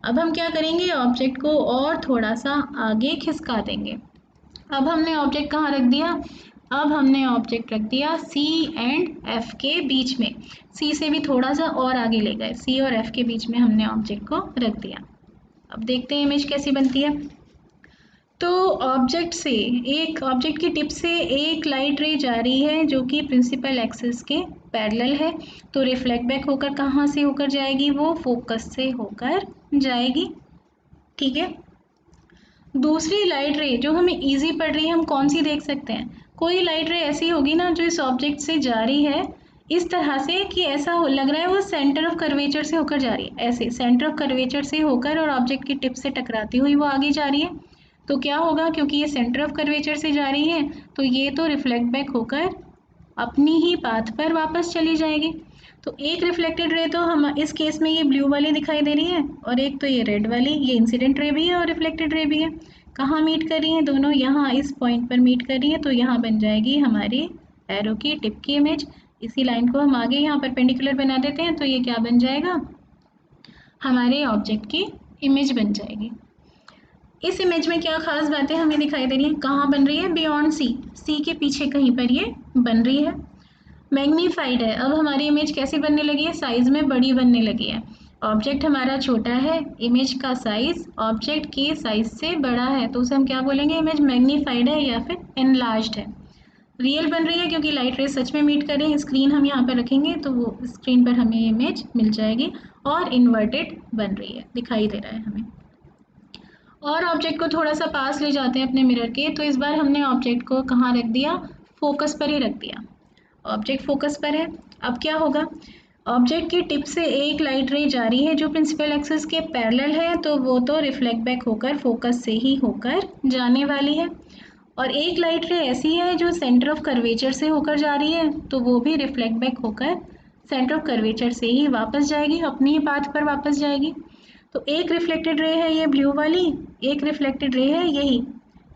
अब हम क्या करेंगे, ऑब्जेक्ट को और थोड़ा सा आगे खिसका देंगे। अब हमने ऑब्जेक्ट कहाँ रख दिया? अब हमने ऑब्जेक्ट रख दिया सी एंड एफ के बीच में। सी से भी थोड़ा सा और आगे ले गए, सी और एफ के बीच में हमने ऑब्जेक्ट को रख दिया। अब देखते हैं इमेज कैसी बनती है। तो ऑब्जेक्ट से, एक ऑब्जेक्ट की टिप से एक लाइट रे जा रही है जो कि प्रिंसिपल एक्सिस के पैरेलल है। तो रिफ्लेक्ट बैक होकर कहाँ से होकर जाएगी? वो फोकस से होकर जाएगी। ठीक है। दूसरी लाइट रे जो हमें इजी पड़ रही है, हम कौन सी देख सकते हैं? कोई लाइट रे ऐसी होगी ना जो इस ऑब्जेक्ट से जा रही है इस तरह से कि ऐसा लग रहा है वो सेंटर ऑफ कर्वेचर से होकर जा रही है, ऐसे सेंटर ऑफ कर्वेचर से होकर और ऑब्जेक्ट की टिप से टकराती हुई वो आगे जा रही है। तो क्या होगा? क्योंकि ये सेंटर ऑफ कर्वेचर से जा रही है तो ये तो रिफ्लेक्ट बैक होकर अपनी ही पाथ पर वापस चली जाएगी। तो एक रिफ्लेक्टेड रे तो हम इस केस में ये ब्लू वाली दिखाई दे रही है और एक तो ये रेड वाली, ये इंसिडेंट रे भी है और रिफ्लेक्टेड रे भी है। कहाँ मीट कर रही हैं दोनों? यहाँ इस पॉइंट पर मीट कर रही है। तो यहाँ बन जाएगी हमारी एरो की टिप की इमेज। इसी लाइन को हम आगे यहाँ परपेंडिकुलर बना देते हैं तो ये क्या बन जाएगा? हमारे ऑब्जेक्ट की इमेज बन जाएगी। इस इमेज में क्या खास बातें हमें दिखाई दे रही हैं? कहाँ बन रही है? बियॉन्ड सी, सी के पीछे कहीं पर ये बन रही है। मैग्नीफाइड है। अब हमारी इमेज कैसी बनने लगी है? साइज में बड़ी बनने लगी है। ऑब्जेक्ट हमारा छोटा है, इमेज का साइज ऑब्जेक्ट के साइज से बड़ा है, तो उसे हम क्या बोलेंगे? इमेज मैग्नीफाइड है या फिर एनलार्ज्ड है। रियल बन रही है क्योंकि लाइट रेज सच में मीट करें। स्क्रीन हम यहाँ पर रखेंगे तो वो स्क्रीन पर हमें इमेज मिल जाएगी। और इन्वर्टेड बन रही है, दिखाई दे रहा है हमें। और ऑब्जेक्ट को थोड़ा सा पास ले जाते हैं अपने मिरर के, तो इस बार हमने ऑब्जेक्ट को कहाँ रख दिया? फोकस पर ही रख दिया। ऑब्जेक्ट फोकस पर है। अब क्या होगा? ऑब्जेक्ट की टिप से एक लाइट रे जा रही है जो प्रिंसिपल एक्सिस के पैरेलल है, तो वो तो रिफ्लेक्ट बैक होकर फोकस से ही होकर जाने वाली है। और एक लाइट रे ऐसी है जो सेंटर ऑफ कर्वेचर से होकर जा रही है, तो वो भी रिफ्लेक्ट बैक होकर सेंटर ऑफ कर्वेचर से ही वापस जाएगी, अपनी ही पाथ पर वापस जाएगी। तो एक रिफ्लेक्टेड रे है ये ब्लू वाली, एक रिफ्लेक्टेड रे है यही,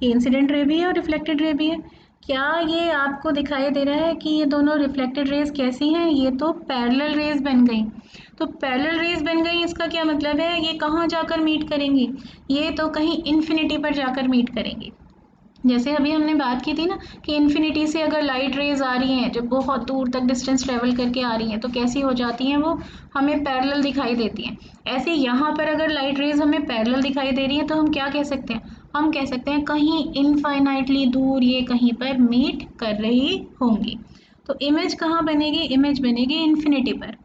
ये इंसिडेंट रे भी है और रिफ्लेक्टेड रे भी है। क्या ये आपको दिखाई दे रहा है कि ये दोनों रिफ्लेक्टेड रेज कैसी हैं? ये तो पैरेलल रेज बन गई। तो पैरेलल रेज बन गई, इसका क्या मतलब है? ये कहाँ जाकर मीट करेंगी? ये तो कहीं इन्फिनिटी पर जाकर मीट करेंगी। जैसे अभी हमने बात की थी ना कि इन्फिनिटी से अगर लाइट रेज आ रही हैं जो बहुत दूर तक डिस्टेंस ट्रेवल करके आ रही हैं तो कैसी हो जाती हैं? वो हमें पैरेलल दिखाई देती हैं। ऐसे यहाँ पर अगर लाइट रेज हमें पैरेलल दिखाई दे रही है तो हम क्या कह सकते हैं? हम कह सकते हैं कहीं इनफाइनाइटली दूर ये कहीं पर मीट कर रही होंगी। तो इमेज कहाँ बनेगी? इमेज बनेगी इन्फिनिटी पर।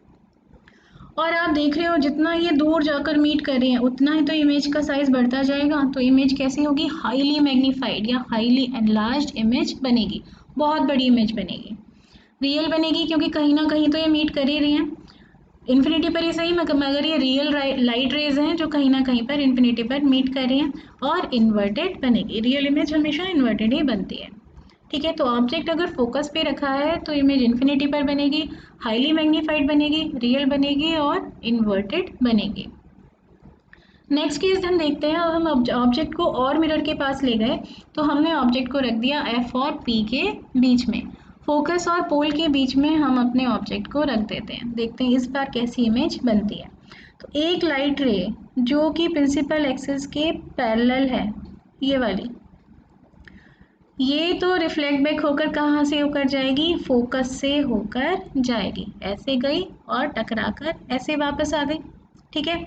और आप देख रहे हो जितना ये दूर जाकर मीट कर रहे हैं उतना ही तो इमेज का साइज बढ़ता जाएगा। तो इमेज कैसी होगी? हाईली मैग्नीफाइड या हाईली एनलार्ज्ड इमेज बनेगी, बहुत बड़ी इमेज बनेगी। रियल बनेगी क्योंकि कहीं ना कहीं तो ये मीट कर ही रही हैं इन्फिनिटी पर ही सही, मगर ये रियल लाइट रेज हैं जो कहीं ना कहीं पर इन्फिनिटी पर मीट कर रही हैं। और इन्वर्टेड बनेगी, रियल इमेज हमेशा इन्वर्टेड ही बनती है। ठीक है। तो ऑब्जेक्ट अगर फोकस पे रखा है तो इमेज इन्फिनिटी पर बनेगी, हाईली मैग्नीफाइड बनेगी, रियल बनेगी और इन्वर्टेड बनेगी। नेक्स्ट केस हम देखते हैं। अब हम ऑब्जेक्ट को और मिरर के पास ले गए तो हमने ऑब्जेक्ट को रख दिया एफ और पी के बीच में, फोकस और पोल के बीच में हम अपने ऑब्जेक्ट को रख देते हैं। देखते हैं इस बार कैसी इमेज बनती है। तो एक लाइट रे जो कि प्रिंसिपल एक्सिस के पैरेलल है, ये वाली, ये तो रिफ्लेक्ट बैक होकर कहाँ से होकर जाएगी? फोकस से होकर जाएगी, ऐसे गई और टकराकर ऐसे वापस आ गई। ठीक है।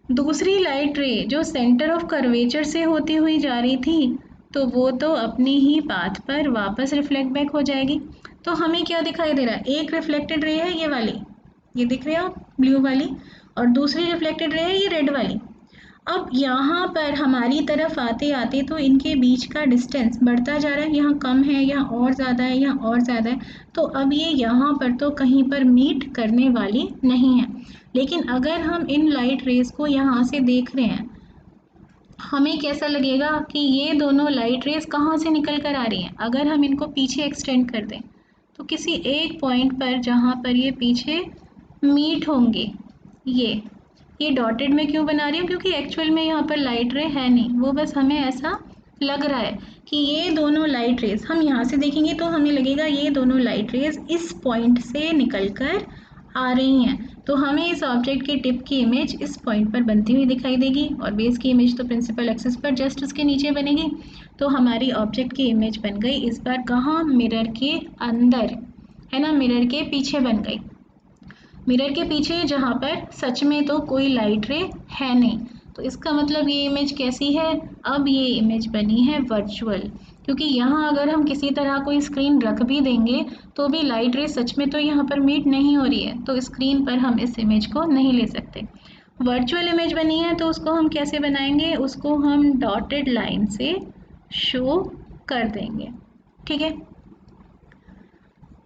दूसरी लाइट रे जो सेंटर ऑफ कर्वेचर से होती हुई जा रही थी तो वो तो अपनी ही पाथ पर वापस रिफ्लेक्ट बैक हो जाएगी। तो हमें क्या दिखाई दे रहा है? एक रिफ्लेक्टेड रे है ये वाली, ये दिख रही है आप, ब्लू वाली, और दूसरी रिफ्लेक्टेड रे है ये रेड वाली। अब यहाँ पर हमारी तरफ आते आते तो इनके बीच का डिस्टेंस बढ़ता जा रहा है, यहाँ कम है, यहाँ और ज़्यादा है, यहाँ और ज़्यादा है। तो अब ये यहाँ पर तो कहीं पर मीट करने वाली नहीं है। लेकिन अगर हम इन लाइट रेज को यहाँ से देख रहे हैं, हमें कैसा लगेगा कि ये दोनों लाइट रेज कहाँ से निकल कर आ रही हैं? अगर हम इनको पीछे एक्सटेंड कर दें तो किसी एक पॉइंट पर जहाँ पर ये पीछे मीट होंगे, ये डॉटेड में क्यों बना रही हूँ? क्योंकि एक्चुअल में यहाँ पर लाइट रे है नहीं, वो बस हमें ऐसा लग रहा है कि ये दोनों लाइट रेज, हम यहाँ से देखेंगे तो हमें लगेगा ये दोनों लाइट रेज इस पॉइंट से निकल कर आ रही हैं। तो हमें इस ऑब्जेक्ट की टिप की इमेज इस पॉइंट पर बनती हुई दिखाई देगी और बेस की इमेज तो प्रिंसिपल एक्सिस पर जस्ट उसके नीचे बनेगी। तो हमारी ऑब्जेक्ट की इमेज बन गई इस बार कहाँ, मिरर के अंदर, है ना, मिरर के पीछे बन गई, मिरर के पीछे जहाँ पर सच में तो कोई लाइट रे है नहीं। तो इसका मतलब ये इमेज कैसी है, अब ये इमेज बनी है वर्चुअल, क्योंकि यहाँ अगर हम किसी तरह कोई स्क्रीन रख भी देंगे तो भी लाइट रे सच में तो यहाँ पर मीट नहीं हो रही है, तो स्क्रीन पर हम इस इमेज को नहीं ले सकते। वर्चुअल इमेज बनी है तो उसको हम कैसे बनाएंगे, उसको हम डॉटेड लाइन से शो कर देंगे, ठीक है।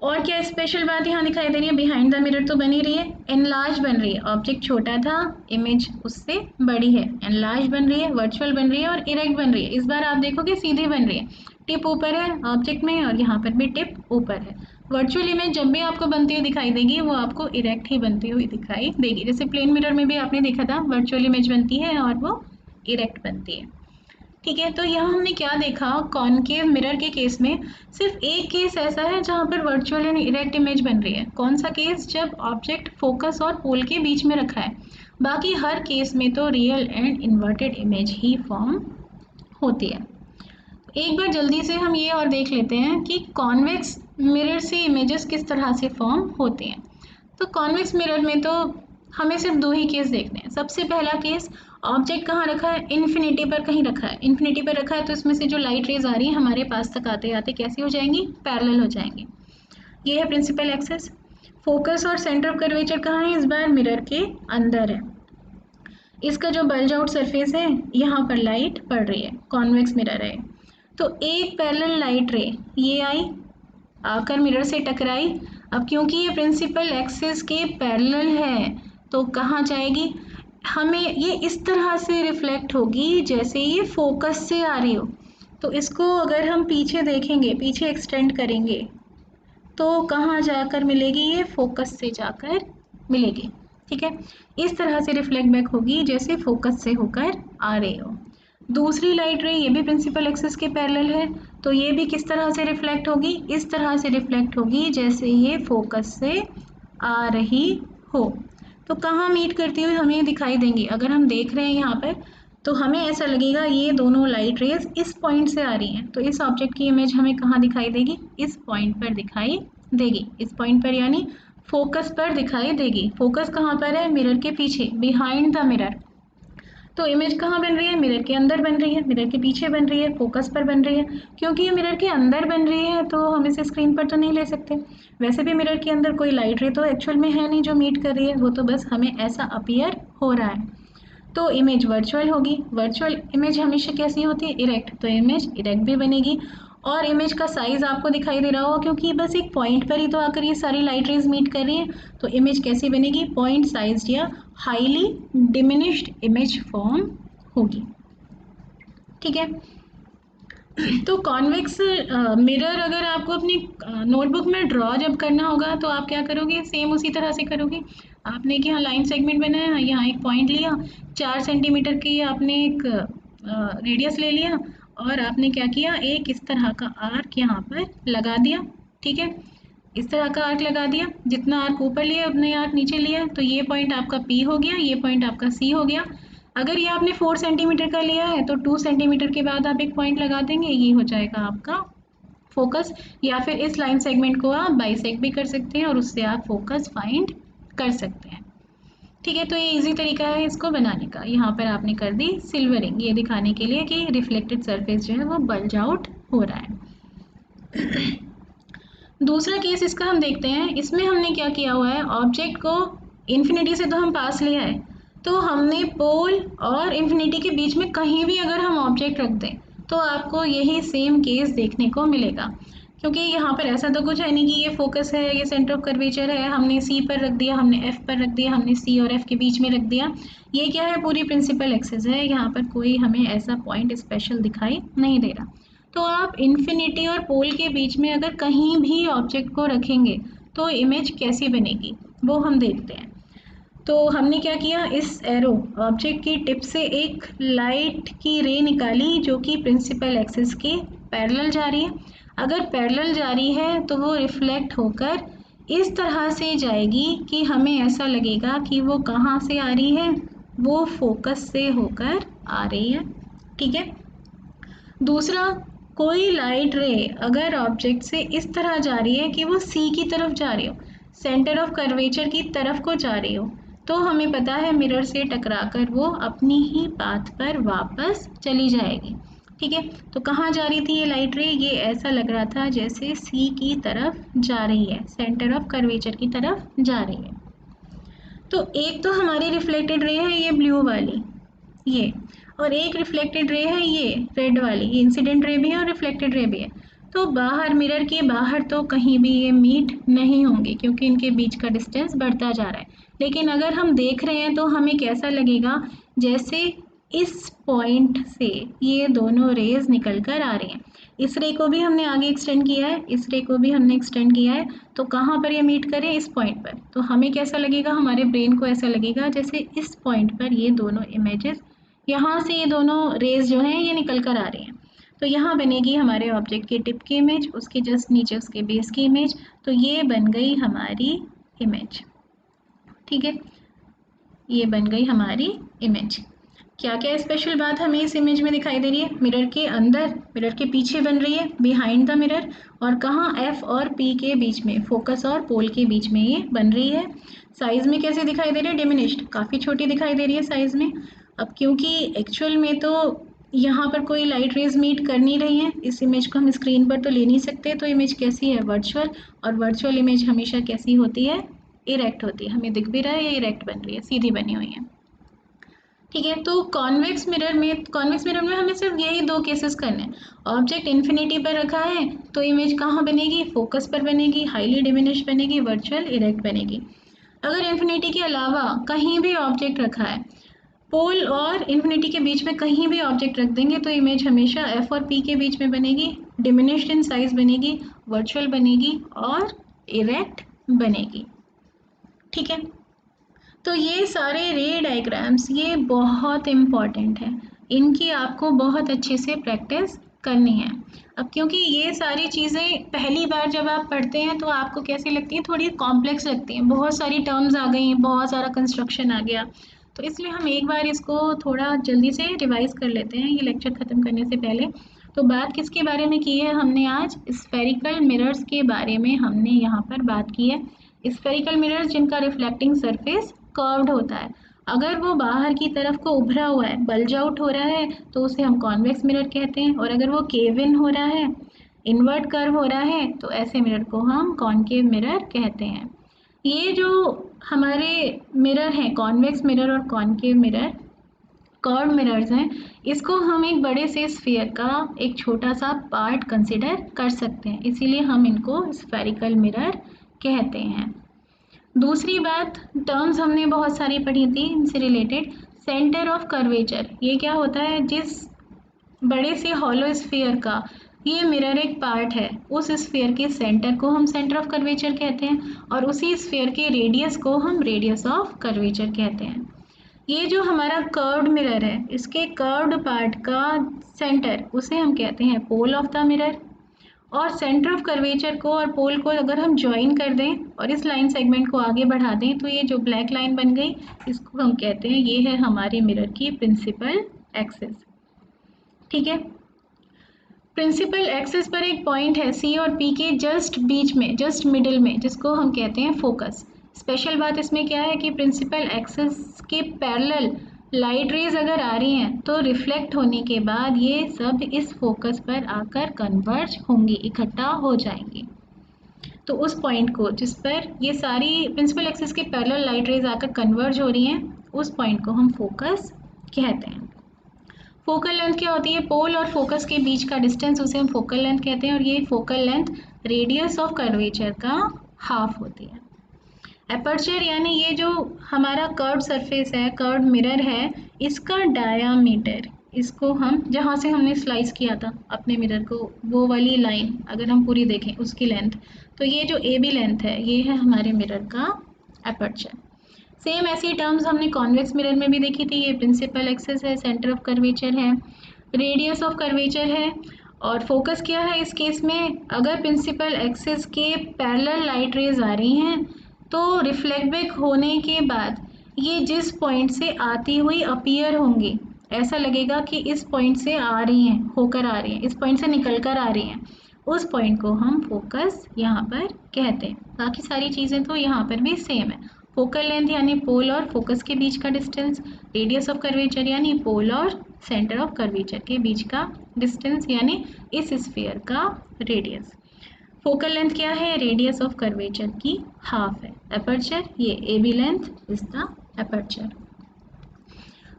और क्या स्पेशल बात यहाँ दिखाई दे रही है, बिहाइंड द मिरर तो बनी रही है, एनलार्ज बन रही है, ऑब्जेक्ट छोटा था, इमेज उससे बड़ी है, एनलार्ज बन रही है, वर्चुअल बन रही है और इरेक्ट बन रही है। इस बार आप देखोगे सीधी बन रही है, टिप ऊपर है ऑब्जेक्ट में और यहाँ पर भी टिप ऊपर है। वर्चुअल इमेज जब भी आपको बनती हुई दिखाई देगी वो आपको इरेक्ट ही बनती हुई दिखाई देगी, जैसे प्लेन मिरर में भी आपने देखा था वर्चुअल इमेज बनती है और वो इरेक्ट बनती है, ठीक है। तो यहाँ हमने क्या देखा, कॉनकेव मिरर के केस में सिर्फ एक केस ऐसा है जहाँ पर वर्चुअल एंड इरेक्ट इमेज बन रही है। कौन सा केस, जब ऑब्जेक्ट फोकस और पोल के बीच में रखा है। बाकी हर केस में तो real and inverted image he form होती है। एक बार जल्दी से हम ये और देख लेते हैं कि कॉन्वेक्स मिरर से इमेजेस किस तरह से फॉर्म होती हैं। तो कॉन्वेक्स मिरर में तो हमें सिर्फ दो ही केस देखने हैं। सबसे पहला केस, ऑब्जेक्ट कहाँ रखा है, इन्फिनिटी पर कहीं रखा है, इन्फिनिटी पर रखा है तो इसमें से जो लाइट रेज आ रही है हमारे पास तक आते आते कैसी हो जाएंगी, पैरेलल हो जाएंगी। ये है प्रिंसिपल एक्सिस। फोकस और सेंटर ऑफ कर्वेचर कहाँ है, इस बार मिरर के अंदर है। इसका जो बल्ज आउट सरफेस है यहाँ पर लाइट पड़ रही है, कॉन्वेक्स मिरर है। तो एक पैरेलल लाइट रे ये आई आकर मिरर से टकराई। अब क्योंकि ये प्रिंसिपल एक्सिस के पैरेलल है तो कहाँ जाएगी, हमें ये इस तरह से रिफ्लेक्ट होगी जैसे ये फोकस से आ रही हो। तो इसको अगर हम पीछे देखेंगे, पीछे एक्सटेंड करेंगे तो कहाँ जाकर मिलेगी, ये फोकस से जाकर मिलेगी, ठीक है। इस तरह से रिफ्लेक्ट बैक होगी जैसे फोकस से होकर आ रही हो। दूसरी लाइट रे ये भी प्रिंसिपल एक्सिस के पैरेलल है तो ये भी किस तरह से रिफ्लेक्ट होगी, इस तरह से रिफ्लेक्ट होगी जैसे ये फोकस से आ रही हो। तो कहाँ मीट करती हुई हमें दिखाई देंगी, अगर हम देख रहे हैं यहाँ पर तो हमें ऐसा लगेगा ये दोनों लाइट रेज इस पॉइंट से आ रही हैं, तो इस ऑब्जेक्ट की इमेज हमें कहाँ दिखाई देगी, इस पॉइंट पर दिखाई देगी, इस पॉइंट पर यानी फोकस पर दिखाई देगी। फोकस कहाँ पर है, मिरर के पीछे, बिहाइंड द मिरर। तो इमेज कहाँ बन रही है, मिरर के अंदर बन रही है, मिरर के पीछे बन रही है, फोकस पर बन रही है। क्योंकि ये मिरर के अंदर बन रही है तो हम इसे स्क्रीन पर तो नहीं ले सकते। वैसे भी मिरर के अंदर कोई लाइट रे तो एक्चुअल में है नहीं जो मीट कर रही है, वो तो बस हमें ऐसा अपीयर हो रहा है। तो इमेज वर्चुअल होगी। वर्चुअल इमेज हमेशा कैसी होती है, इरेक्ट, तो इमेज इरेक्ट भी बनेगी। और इमेज का साइज आपको दिखाई दे रहा होगा क्योंकि बस एक पॉइंट पर ही तो आकर ये सारी लाइट रेज मीट कर रही है। तो इमेज कैसी बनेगी, पॉइंट साइज या हाईली डिमिनिश्ड इमेज फॉर्म होगी, ठीक है। तो कॉन्वेक्स मिरर अगर आपको अपनी नोटबुक में ड्रॉ जब करना होगा तो आप क्या करोगे, सेम उसी तरह से करोगे। आपने कि यहाँ लाइन सेगमेंट बनाया, यहाँ एक पॉइंट लिया, 4 सेंटीमीटर की आपने एक रेडियस ले लिया और आपने क्या किया, एक इस तरह का आर्क यहाँ पर लगा दिया, ठीक है। इस तरह का आर्क लगा दिया, जितना आर्क ऊपर लिया उतना ही आर्क नीचे लिया, तो ये पॉइंट आपका P हो गया, ये पॉइंट आपका C हो गया। अगर ये आपने 4 सेंटीमीटर का लिया है तो 2 सेंटीमीटर के बाद आप एक पॉइंट लगा देंगे, ये हो जाएगा आपका फोकस। या फिर इस लाइन सेगमेंट को आप बाइसेक्ट भी कर सकते हैं और उससे आप फोकस फाइंड कर सकते हैं, ठीक है। तो ये इजी तरीका है इसको बनाने का। यहाँ पर आपने कर दी सिल्वरिंग, ये दिखाने के लिए कि रिफ्लेक्टेड सरफेस जो है वो बल्ज आउट हो रहा है। दूसरा केस इसका हम देखते हैं, इसमें हमने क्या किया हुआ है, ऑब्जेक्ट को इन्फिनिटी से तो हम पास लिया है, तो हमने पोल और इन्फिनिटी के बीच में कहीं भी अगर हम ऑब्जेक्ट रख दें तो आपको यही सेम केस देखने को मिलेगा। क्योंकि यहाँ पर ऐसा तो कुछ है नहीं कि ये फोकस है, ये सेंटर ऑफ कर्वेचर है, हमने सी पर रख दिया, हमने एफ पर रख दिया, हमने सी और एफ के बीच में रख दिया। ये क्या है, पूरी प्रिंसिपल एक्सिस है, यहाँ पर कोई हमें ऐसा पॉइंट स्पेशल दिखाई नहीं दे रहा। तो आप इन्फिनिटी और पोल के बीच में अगर कहीं भी ऑब्जेक्ट को रखेंगे तो इमेज कैसी बनेगी वो हम देखते हैं। तो हमने क्या किया, इस एरो ऑब्जेक्ट की टिप से एक लाइट की रे निकाली जो कि प्रिंसिपल एक्सिस के पैरेलल जा रही है। अगर पैरेलल जा रही है तो वो रिफ्लेक्ट होकर इस तरह से जाएगी कि हमें ऐसा लगेगा कि वो कहाँ से आ रही है, वो फोकस से होकर आ रही है, ठीक है। दूसरा, कोई लाइट रे अगर ऑब्जेक्ट से इस तरह जा रही है कि वो सी की तरफ जा रही हो, सेंटर ऑफ कर्वेचर की तरफ को जा रही हो, तो हमें पता है मिरर से टकराकर वो अपनी ही पाथ पर वापस चली जाएगी। ठीक है, तो कहाँ जा रही थी ये लाइट रे? ये ऐसा लग रहा था जैसे सी की तरफ जा रही है, सेंटर ऑफ कर्वेचर की तरफ जा रही है। तो एक तो हमारी रिफ्लेक्टेड रे है ये ब्लू वाली, ये, और एक रिफ्लेक्टेड रे है ये रेड वाली, ये इंसिडेंट रे भी है और रिफ्लेक्टेड रे भी है। तो बाहर, मिरर के बाहर तो कहीं भी ये मीट नहीं होंगे क्योंकि इनके बीच का डिस्टेंस बढ़ता जा रहा है। लेकिन अगर हम देख रहे हैं तो हमें कैसा लगेगा, जैसे इस पॉइंट से ये दोनों रेज निकल कर आ रही हैं। इस रे को भी हमने आगे एक्सटेंड किया है, इस रे को भी हमने एक्सटेंड किया है, तो कहाँ पर ये मीट करें? इस पॉइंट पर। तो हमें कैसा लगेगा, हमारे ब्रेन को ऐसा लगेगा जैसे इस पॉइंट पर ये दोनों इमेजेस, यहाँ से ये दोनों रेज जो हैं ये निकल कर आ रही हैं। तो यहाँ बनेगी हमारे ऑब्जेक्ट की टिप की इमेज, उसके जस्ट नीचे उसके बेस की इमेज, तो ये बन गई हमारी इमेज। ठीक है, ये बन गई हमारी इमेज। क्या क्या स्पेशल बात हमें इस इमेज में दिखाई दे रही है? मिरर के अंदर, मिरर के पीछे बन रही है, बिहाइंड द मिरर, और कहाँ? एफ और पी के बीच में, फोकस और पोल के बीच में ये बन रही है। साइज में कैसे दिखाई दे रही है? डिमिनिश्ड, काफ़ी छोटी दिखाई दे रही है साइज में। अब क्योंकि एक्चुअल में तो यहाँ पर कोई लाइट रेज मीट कर नहीं रही है, इस इमेज को हम स्क्रीन पर तो ले नहीं सकते, तो इमेज कैसी है? वर्चुअल, और वर्चुअल इमेज हमेशा कैसी होती है? इरेक्ट होती है। हमें दिख भी रहा है ये इरेक्ट बन रही है, सीधी बनी हुई है। ठीक है, तो कॉन्वेक्स मिरर में हमें सिर्फ यही दो केसेस करने हैं। ऑब्जेक्ट इन्फिनिटी पर रखा है तो इमेज कहाँ बनेगी? फोकस पर बनेगी, हाईली डिमिनिश बनेगी, वर्चुअल इरेक्ट बनेगी। अगर इन्फिनिटी के अलावा कहीं भी ऑब्जेक्ट रखा है, पोल और इन्फिनिटी के बीच में कहीं भी ऑब्जेक्ट रख देंगे, तो इमेज हमेशा एफ और पी के बीच में बनेगी, डिमिनिश्ड इन साइज बनेगी, वर्चुअल बनेगी और इरेक्ट बनेगी। ठीक है, तो ये सारे रे डायग्राम्स ये बहुत इम्पॉर्टेंट है, इनकी आपको बहुत अच्छे से प्रैक्टिस करनी है। अब क्योंकि ये सारी चीज़ें पहली बार जब आप पढ़ते हैं तो आपको कैसी लगती हैं? थोड़ी कॉम्प्लेक्स लगती हैं, बहुत सारी टर्म्स आ गई, बहुत सारा कंस्ट्रक्शन आ गया, तो इसलिए हम एक बार इसको थोड़ा जल्दी से रिवाइज कर लेते हैं ये लेक्चर ख़त्म करने से पहले। तो बात किसके बारे में की है हमने आज? स्फेरिकल मिरर्स के बारे में हमने यहाँ पर बात की है। स्फेरिकल मिरर्स जिनका रिफ्लेक्टिंग सरफेस कर्व्ड होता है, अगर वो बाहर की तरफ को उभरा हुआ है, बल्ज आउट हो रहा है, तो उसे हम कॉन्वेक्स मिरर कहते हैं, और अगर वो केव इन हो रहा है, इन्वर्ट कर्व हो रहा है, तो ऐसे मिरर को हम कॉनकेव मिरर कहते हैं। ये जो हमारे मिरर हैं, कॉन्वेक्स मिरर और कॉनकेव मिरर, कर्व्ड मिरर्स हैं, इसको हम एक बड़े से स्फीयर का एक छोटा सा पार्ट कंसिडर कर सकते हैं, इसीलिए हम इनको स्फेरिकल मिरर कहते हैं। दूसरी बात, टर्म्स हमने बहुत सारी पढ़ी थी इनसे रिलेटेड। सेंटर ऑफ कर्वेचर, ये क्या होता है? जिस बड़े से हॉलो स्फीयर का ये मिरर एक पार्ट है, उस स्फीयर के सेंटर को हम सेंटर ऑफ कर्वेचर कहते हैं, और उसी स्फीयर के रेडियस को हम रेडियस ऑफ कर्वेचर कहते हैं। ये जो हमारा कर्व्ड मिरर है, इसके कर्व्ड पार्ट का सेंटर, उसे हम कहते हैं पोल ऑफ द मिरर, और सेंटर ऑफ कर्वेचर को और पोल को अगर हम ज्वाइन कर दें और इस लाइन सेगमेंट को आगे बढ़ा दें, तो ये जो ब्लैक लाइन बन गई, इसको हम कहते हैं, ये है हमारे मिरर की प्रिंसिपल एक्सिस। ठीक है, प्रिंसिपल एक्सिस पर एक पॉइंट है सी और पी के जस्ट बीच में, जस्ट मिडिल में, जिसको हम कहते हैं फोकस। स्पेशल बात इसमें क्या है कि प्रिंसिपल एक्सिस के पैरेलल लाइट रेज अगर आ रही हैं तो रिफ्लेक्ट होने के बाद ये सब इस फोकस पर आकर कन्वर्ज होंगी, इकट्ठा हो जाएंगी। तो उस पॉइंट को जिस पर ये सारी प्रिंसिपल एक्सिस के पैरेलल लाइट रेज आकर कन्वर्ज हो रही हैं, उस पॉइंट को हम फोकस कहते हैं। फोकल लेंथ क्या होती है? पोल और फोकस के बीच का डिस्टेंस, उसे हम फोकल लेंथ कहते हैं, और ये focal length radius of curvature का हाफ होती है। एपर्चर यानी ये जो हमारा कर्व्ड सरफेस है, कर्व्ड मिरर है, इसका डायामीटर, इसको हम जहाँ से हमने स्लाइस किया था अपने मिरर को, वो वाली लाइन अगर हम पूरी देखें उसकी लेंथ, तो ये जो ए बी लेंथ है, ये है हमारे मिरर का एपर्चर। सेम ऐसी टर्म्स हमने कॉन्वेक्स मिरर में भी देखी थी। ये प्रिंसिपल एक्सिस है, सेंटर ऑफ कर्वेचर है, रेडियस ऑफ कर्वेचर है, और फोकस क्या है इस केस में? अगर प्रिंसिपल एक्सिस के पैरेलल लाइट रेज आ रही हैं तो रिफ्लेक्ट बैक होने के बाद ये जिस पॉइंट से आती हुई अपीयर होंगी, ऐसा लगेगा कि इस पॉइंट से आ रही हैं, होकर आ रही हैं, इस पॉइंट से निकल कर आ रही हैं, उस पॉइंट को हम फोकस यहाँ पर कहते हैं। बाकी सारी चीज़ें तो यहाँ पर भी सेम है। फोकल लेंथ यानी पोल और फोकस के बीच का डिस्टेंस, रेडियस ऑफ कर्वेचर यानी पोल और सेंटर ऑफ कर्वेचर के बीच का डिस्टेंस यानी इस स्फीयर का रेडियस। फोकल लेंथ क्या है, रेडियस ऑफ कर्वेचर की हाफ है। अपर्चर, ये A B length is the aperture.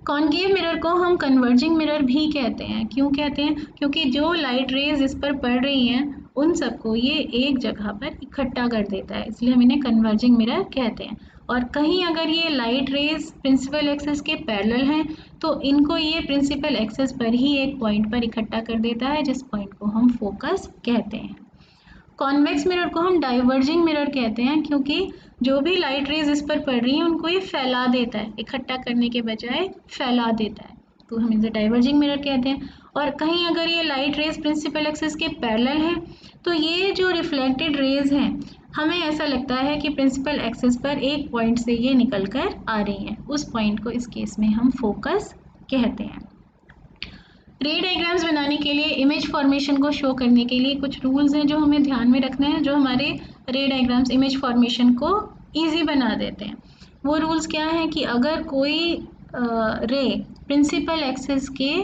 Concave mirror को हम कन्वर्जिंग मिरर भी कहते हैं। क्यों कहते हैं, क्योंकि जो लाइट रेज इस पर पड़ रही हैं उन सबको ये एक जगह पर इकट्ठा कर देता है, इसलिए हम इन्हें कन्वर्जिंग मिरर कहते हैं। और कहीं अगर ये लाइट रेज प्रिंसिपल एक्सिस के पैरेलल हैं तो इनको ये प्रिंसिपल एक्सिस पर ही एक पॉइंट पर इकट्ठा कर देता है, जिस पॉइंट को हम फोकस कहते हैं। कॉन्वेक्स मिरर को हम डाइवर्जिंग मिरर कहते हैं, क्योंकि जो भी लाइट रेज इस पर पड़ रही हैं उनको ये फैला देता है, इकट्ठा करने के बजाय फैला देता है, तो हम इसे डाइवर्जिंग मिरर कहते हैं। और कहीं अगर ये लाइट रेज प्रिंसिपल एक्सिस के पैरेलल हैं तो ये जो रिफ्लेक्टेड रेज हैं हमें ऐसा लगता है कि प्रिंसिपल एक्सिस पर एक पॉइंट से ये निकल कर आ रही हैं, उस पॉइंट को इस केस में हम फोकस कहते हैं। रे डायग्राम्स बनाने के लिए, इमेज फॉर्मेशन को शो करने के लिए कुछ रूल्स हैं जो हमें ध्यान में रखने हैं, जो हमारे रे डायग्राम्स इमेज फॉर्मेशन को ईजी बना देते हैं। वो रूल्स क्या हैं कि अगर कोई रे प्रिंसिपल एक्सिस के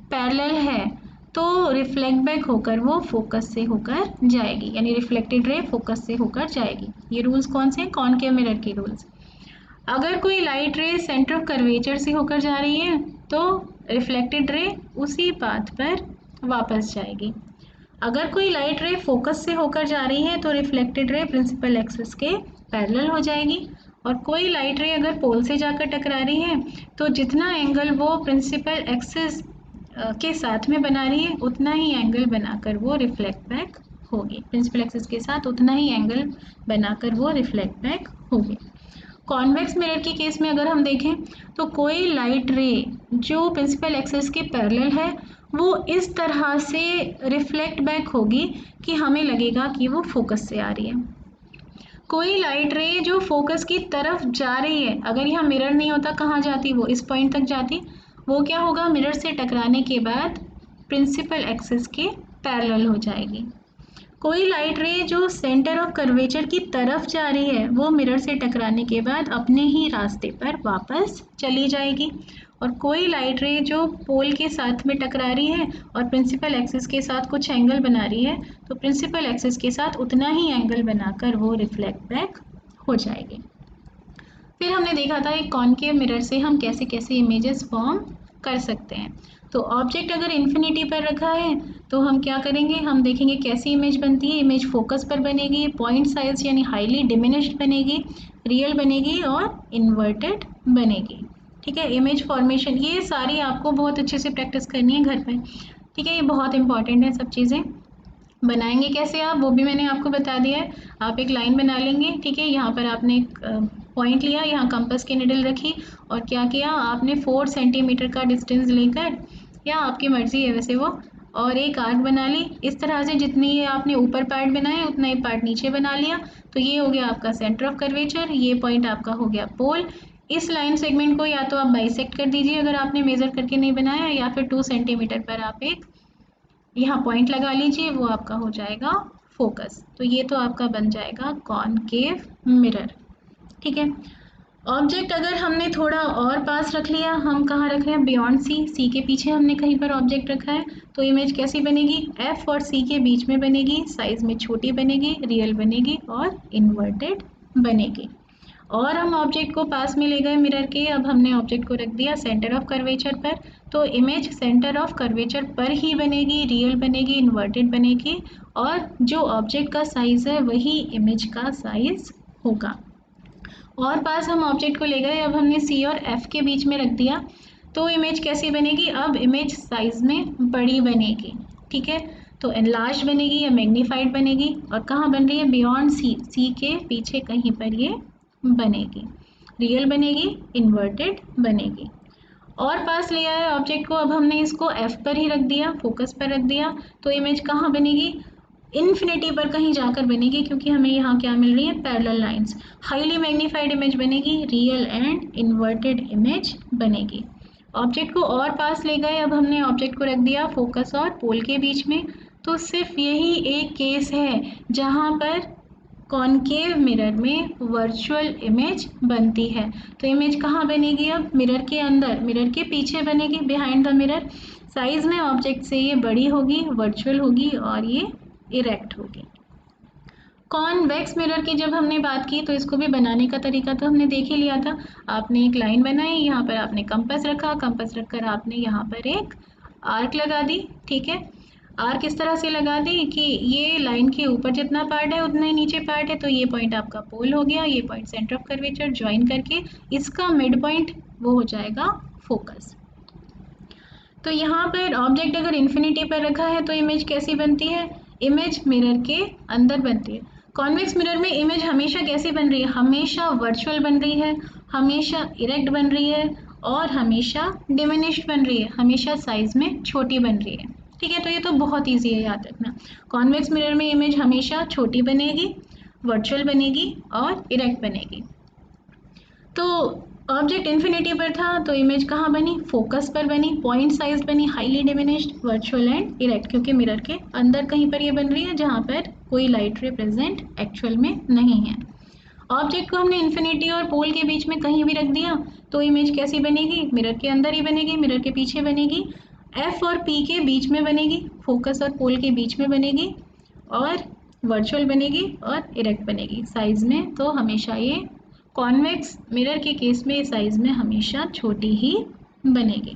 पैरेलल है तो रिफ्लेक्ट बैक होकर वो फोकस से होकर जाएगी, यानी रिफ्लेक्टेड रे फोकस से होकर जाएगी। ये रूल्स कौन से हैं, कॉनकेव मिरर के रूल्स। अगर कोई लाइट रे सेंटर ऑफ कर्वेचर से होकर जा रही है तो रिफ्लेक्टेड रे उसी पाथ पर वापस जाएगी। अगर कोई लाइट रे फोकस से होकर जा रही है तो रिफ्लेक्टेड रे प्रिंसिपल एक्सिस के पैरेलल हो जाएगी। और कोई लाइट रे अगर पोल से जाकर टकरा रही है तो जितना एंगल वो प्रिंसिपल एक्सिस के साथ में बना रही है उतना ही एंगल बनाकर वो रिफ्लेक्ट बैक होगी, प्रिंसिपल एक्सिस के साथ उतना ही एंगल बनाकर वो रिफ्लेक्ट बैक होगी। कॉन्वेक्स मिरर के केस में अगर हम देखें तो कोई लाइट रे जो प्रिंसिपल एक्सिस के पैरेलल है वो इस तरह से रिफ्लेक्ट बैक होगी कि हमें लगेगा कि वो फोकस से आ रही है। कोई लाइट रे जो फोकस की तरफ जा रही है, अगर यहाँ मिरर नहीं होता कहाँ जाती, वो इस पॉइंट तक जाती, वो क्या होगा, मिरर से टकराने के बाद प्रिंसिपल एक्सिस के पैरेलल हो जाएगी। कोई लाइट रे जो सेंटर ऑफ कर्वेचर की तरफ जा रही है वो मिरर से टकराने के बाद अपने ही रास्ते पर वापस चली जाएगी। और कोई लाइट रे जो पोल के साथ में टकरा रही है और प्रिंसिपल एक्सिस के साथ कुछ एंगल बना रही है तो प्रिंसिपल एक्सिस के साथ उतना ही एंगल बनाकर वो रिफ्लेक्ट बैक हो जाएगी। फिर हमने देखा था एक कॉनकेव मिरर से हम कैसे कैसे इमेजेस फॉर्म कर सकते हैं। तो ऑब्जेक्ट अगर इन्फिनिटी पर रखा है तो हम क्या करेंगे, हम देखेंगे कैसी इमेज बनती है। इमेज फोकस पर बनेगी, पॉइंट साइज यानी हाईली डिमिनिश्ड बनेगी, रियल बनेगी और इन्वर्टेड बनेगी। ठीक है, इमेज फॉर्मेशन ये सारी आपको बहुत अच्छे से प्रैक्टिस करनी है घर पर। ठीक है, ये बहुत इंपॉर्टेंट है सब चीज़ें। बनाएंगे कैसे आप, वो भी मैंने आपको बता दिया है। आप एक लाइन बना लेंगे, ठीक है, यहाँ पर आपने एक पॉइंट लिया, यहाँ कंपास की निडल रखी और क्या किया, आपने 4 सेंटीमीटर का डिस्टेंस लेकर, या आपकी मर्जी है वैसे वो, और एक आर्क बना ली। इस तरह से जितनी ये आपने ऊपर पार्ट बनाया उतना ही पार्ट नीचे बना लिया, तो ये हो गया आपका सेंटर ऑफ कर्वेचर, ये पॉइंट आपका हो गया पोल। इस लाइन सेगमेंट को या तो आप बाइसेक्ट कर दीजिए अगर आपने मेज़र करके नहीं बनाया, या फिर 2 सेंटीमीटर पर आप एक यहाँ पॉइंट लगा लीजिए, वो आपका हो जाएगा फोकस। तो ये तो आपका बन जाएगा कॉनकेव मिरर। ठीक है, ऑब्जेक्ट अगर हमने थोड़ा और पास रख लिया, हम कहाँ रख रहे हैं, बियॉन्ड सी, सी के पीछे हमने कहीं पर ऑब्जेक्ट रखा है, तो इमेज कैसी बनेगी, एफ और सी के बीच में बनेगी, साइज में छोटी बनेगी, रियल बनेगी और इन्वर्टेड बनेगी। और हम ऑब्जेक्ट को पास में ले गए मिरर के, अब हमने ऑब्जेक्ट को रख दिया सेंटर ऑफ कर्वेचर पर, तो इमेज सेंटर ऑफ कर्वेचर पर ही बनेगी, रियल बनेगी, इन्वर्टेड बनेगी, और जो ऑब्जेक्ट का साइज है वही इमेज का साइज होगा। और पास हम ऑब्जेक्ट को ले गए, अब हमने सी और एफ के बीच में रख दिया, तो इमेज कैसी बनेगी, अब इमेज साइज में बड़ी बनेगी। ठीक है, तो एनलार्ज बनेगी या मैग्नीफाइड बनेगी, और कहाँ बन रही है, बियॉन्ड सी, सी के पीछे कहीं पर ये बनेगी, रियल बनेगी, इन्वर्टेड बनेगी। और पास लिया है ऑब्जेक्ट को, अब हमने इसको एफ पर ही रख दिया, फोकस पर रख दिया, तो इमेज कहाँ बनेगी, इन्फिनिटी पर कहीं जाकर बनेगी, क्योंकि हमें यहाँ क्या मिल रही है, parallel lines. Highly magnified image बनेगी, रियल एंड इन्वर्टेड इमेज बनेगी। ऑब्जेक्ट को और पास ले गए, अब हमने ऑब्जेक्ट को रख दिया फोकस और पोल के बीच में। तो सिर्फ यही एक केस है जहाँ पर कॉनकेव मिरर में वर्चुअल इमेज बनती है। तो इमेज कहाँ बनेगी? अब मिरर के अंदर, मिरर के पीछे बनेगी, बिहाइंड द मिरर। साइज में ऑब्जेक्ट से ये बड़ी होगी, वर्चुअल होगी और ये इरेक्ट होगी। कॉन्वेक्स मिरर की जब हमने बात की तो इसको भी बनाने का तरीका तो हमने देख ही लिया था। आपने एक लाइन बनाई, यहाँ पर आपने कंपास रखा, कंपास रखकर आपने यहाँ पर एक आर्क लगा दी, ठीक है। आर्क इस तरह से लगा दी कि ये लाइन के ऊपर जितना पार्ट है उतना ही नीचे पार्ट है, तो ये पॉइंट आपका पोल हो गया, ये point centre of curvature join करके इसका मिड पॉइंट वो हो जाएगा फोकस। तो यहाँ पर ऑब्जेक्ट अगर इन्फिनिटी पर रखा है तो इमेज कैसी बनती है? इमेज मिरर के अंदर बनती है। कॉन्वेक्स मिरर में इमेज हमेशा कैसी बन रही है? हमेशा वर्चुअल बन रही है, हमेशा इरेक्ट बन रही है और हमेशा डिमिनिश्ड बन रही है, हमेशा साइज में छोटी बन रही है, ठीक है। तो ये तो बहुत ईजी है याद रखना। कॉन्वेक्स मिरर में इमेज हमेशा छोटी बनेगी, वर्चुअल बनेगी और इरेक्ट बनेगी। तो ऑब्जेक्ट इन्फिनिटी पर था तो इमेज कहाँ बनी? फोकस पर बनी, पॉइंट साइज बनी, highly diminished, virtual and erect, क्योंकि मिरर के अंदर कहीं पर ये बन रही है जहाँ पर कोई लाइट रे प्रेजेंट एक्चुअल में नहीं है। ऑब्जेक्ट को हमने इन्फिनिटी और पोल के बीच में कहीं भी रख दिया तो इमेज कैसी बनेगी? मिरर के अंदर ही बनेगी, मिरर के पीछे बनेगी, एफ और पी के बीच में बनेगी, फोकस और पोल के बीच में बनेगी और वर्चुअल बनेगी और इरेक्ट बनेगी। साइज में तो हमेशा ये कॉन्वेक्स मिरर के केस में साइज में हमेशा छोटी ही बनेगी।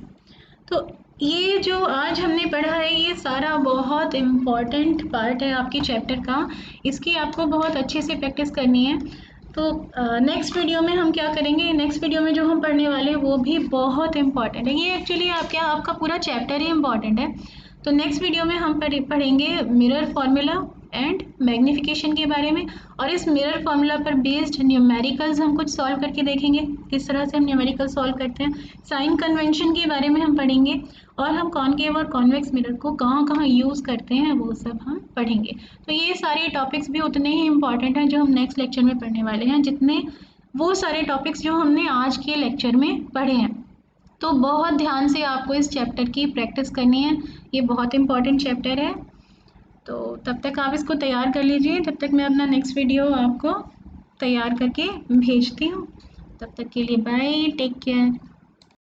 तो ये जो आज हमने पढ़ा है ये सारा बहुत इम्पॉर्टेंट पार्ट है आपके चैप्टर का, इसकी आपको बहुत अच्छे से प्रैक्टिस करनी है। तो नेक्स्ट वीडियो में हम क्या करेंगे? नेक्स्ट वीडियो में जो हम पढ़ने वाले हैं वो भी बहुत इम्पॉर्टेंट है। ये एक्चुअली आपका पूरा चैप्टर ही इम्पॉर्टेंट है। तो नेक्स्ट वीडियो में हम पढ़ेंगे मिरर फार्मूला एंड मैग्नीफिकेशन के बारे में, और इस मिरर फार्मूला पर बेस्ड न्यूमेरिकल्स हम कुछ सॉल्व करके देखेंगे, किस तरह से हम न्यूमेरिकल सॉल्व करते हैं। साइन कन्वेंशन के बारे में हम पढ़ेंगे और हम कॉनकेव और कॉन्वेक्स मिरर को कहाँ कहाँ यूज़ करते हैं वो सब हम पढ़ेंगे। तो ये सारे टॉपिक्स भी उतने ही इम्पॉर्टेंट हैं जो हम नेक्स्ट लेक्चर में पढ़ने वाले हैं, जितने वो सारे टॉपिक्स जो हमने आज के लेक्चर में पढ़े हैं। तो बहुत ध्यान से आपको इस चैप्टर की प्रैक्टिस करनी है, ये बहुत इंपॉर्टेंट चैप्टर है। तो तब तक आप इसको तैयार कर लीजिए, तब तक मैं अपना नेक्स्ट वीडियो आपको तैयार करके भेजती हूँ। तब तक के लिए बाय, टेक केयर।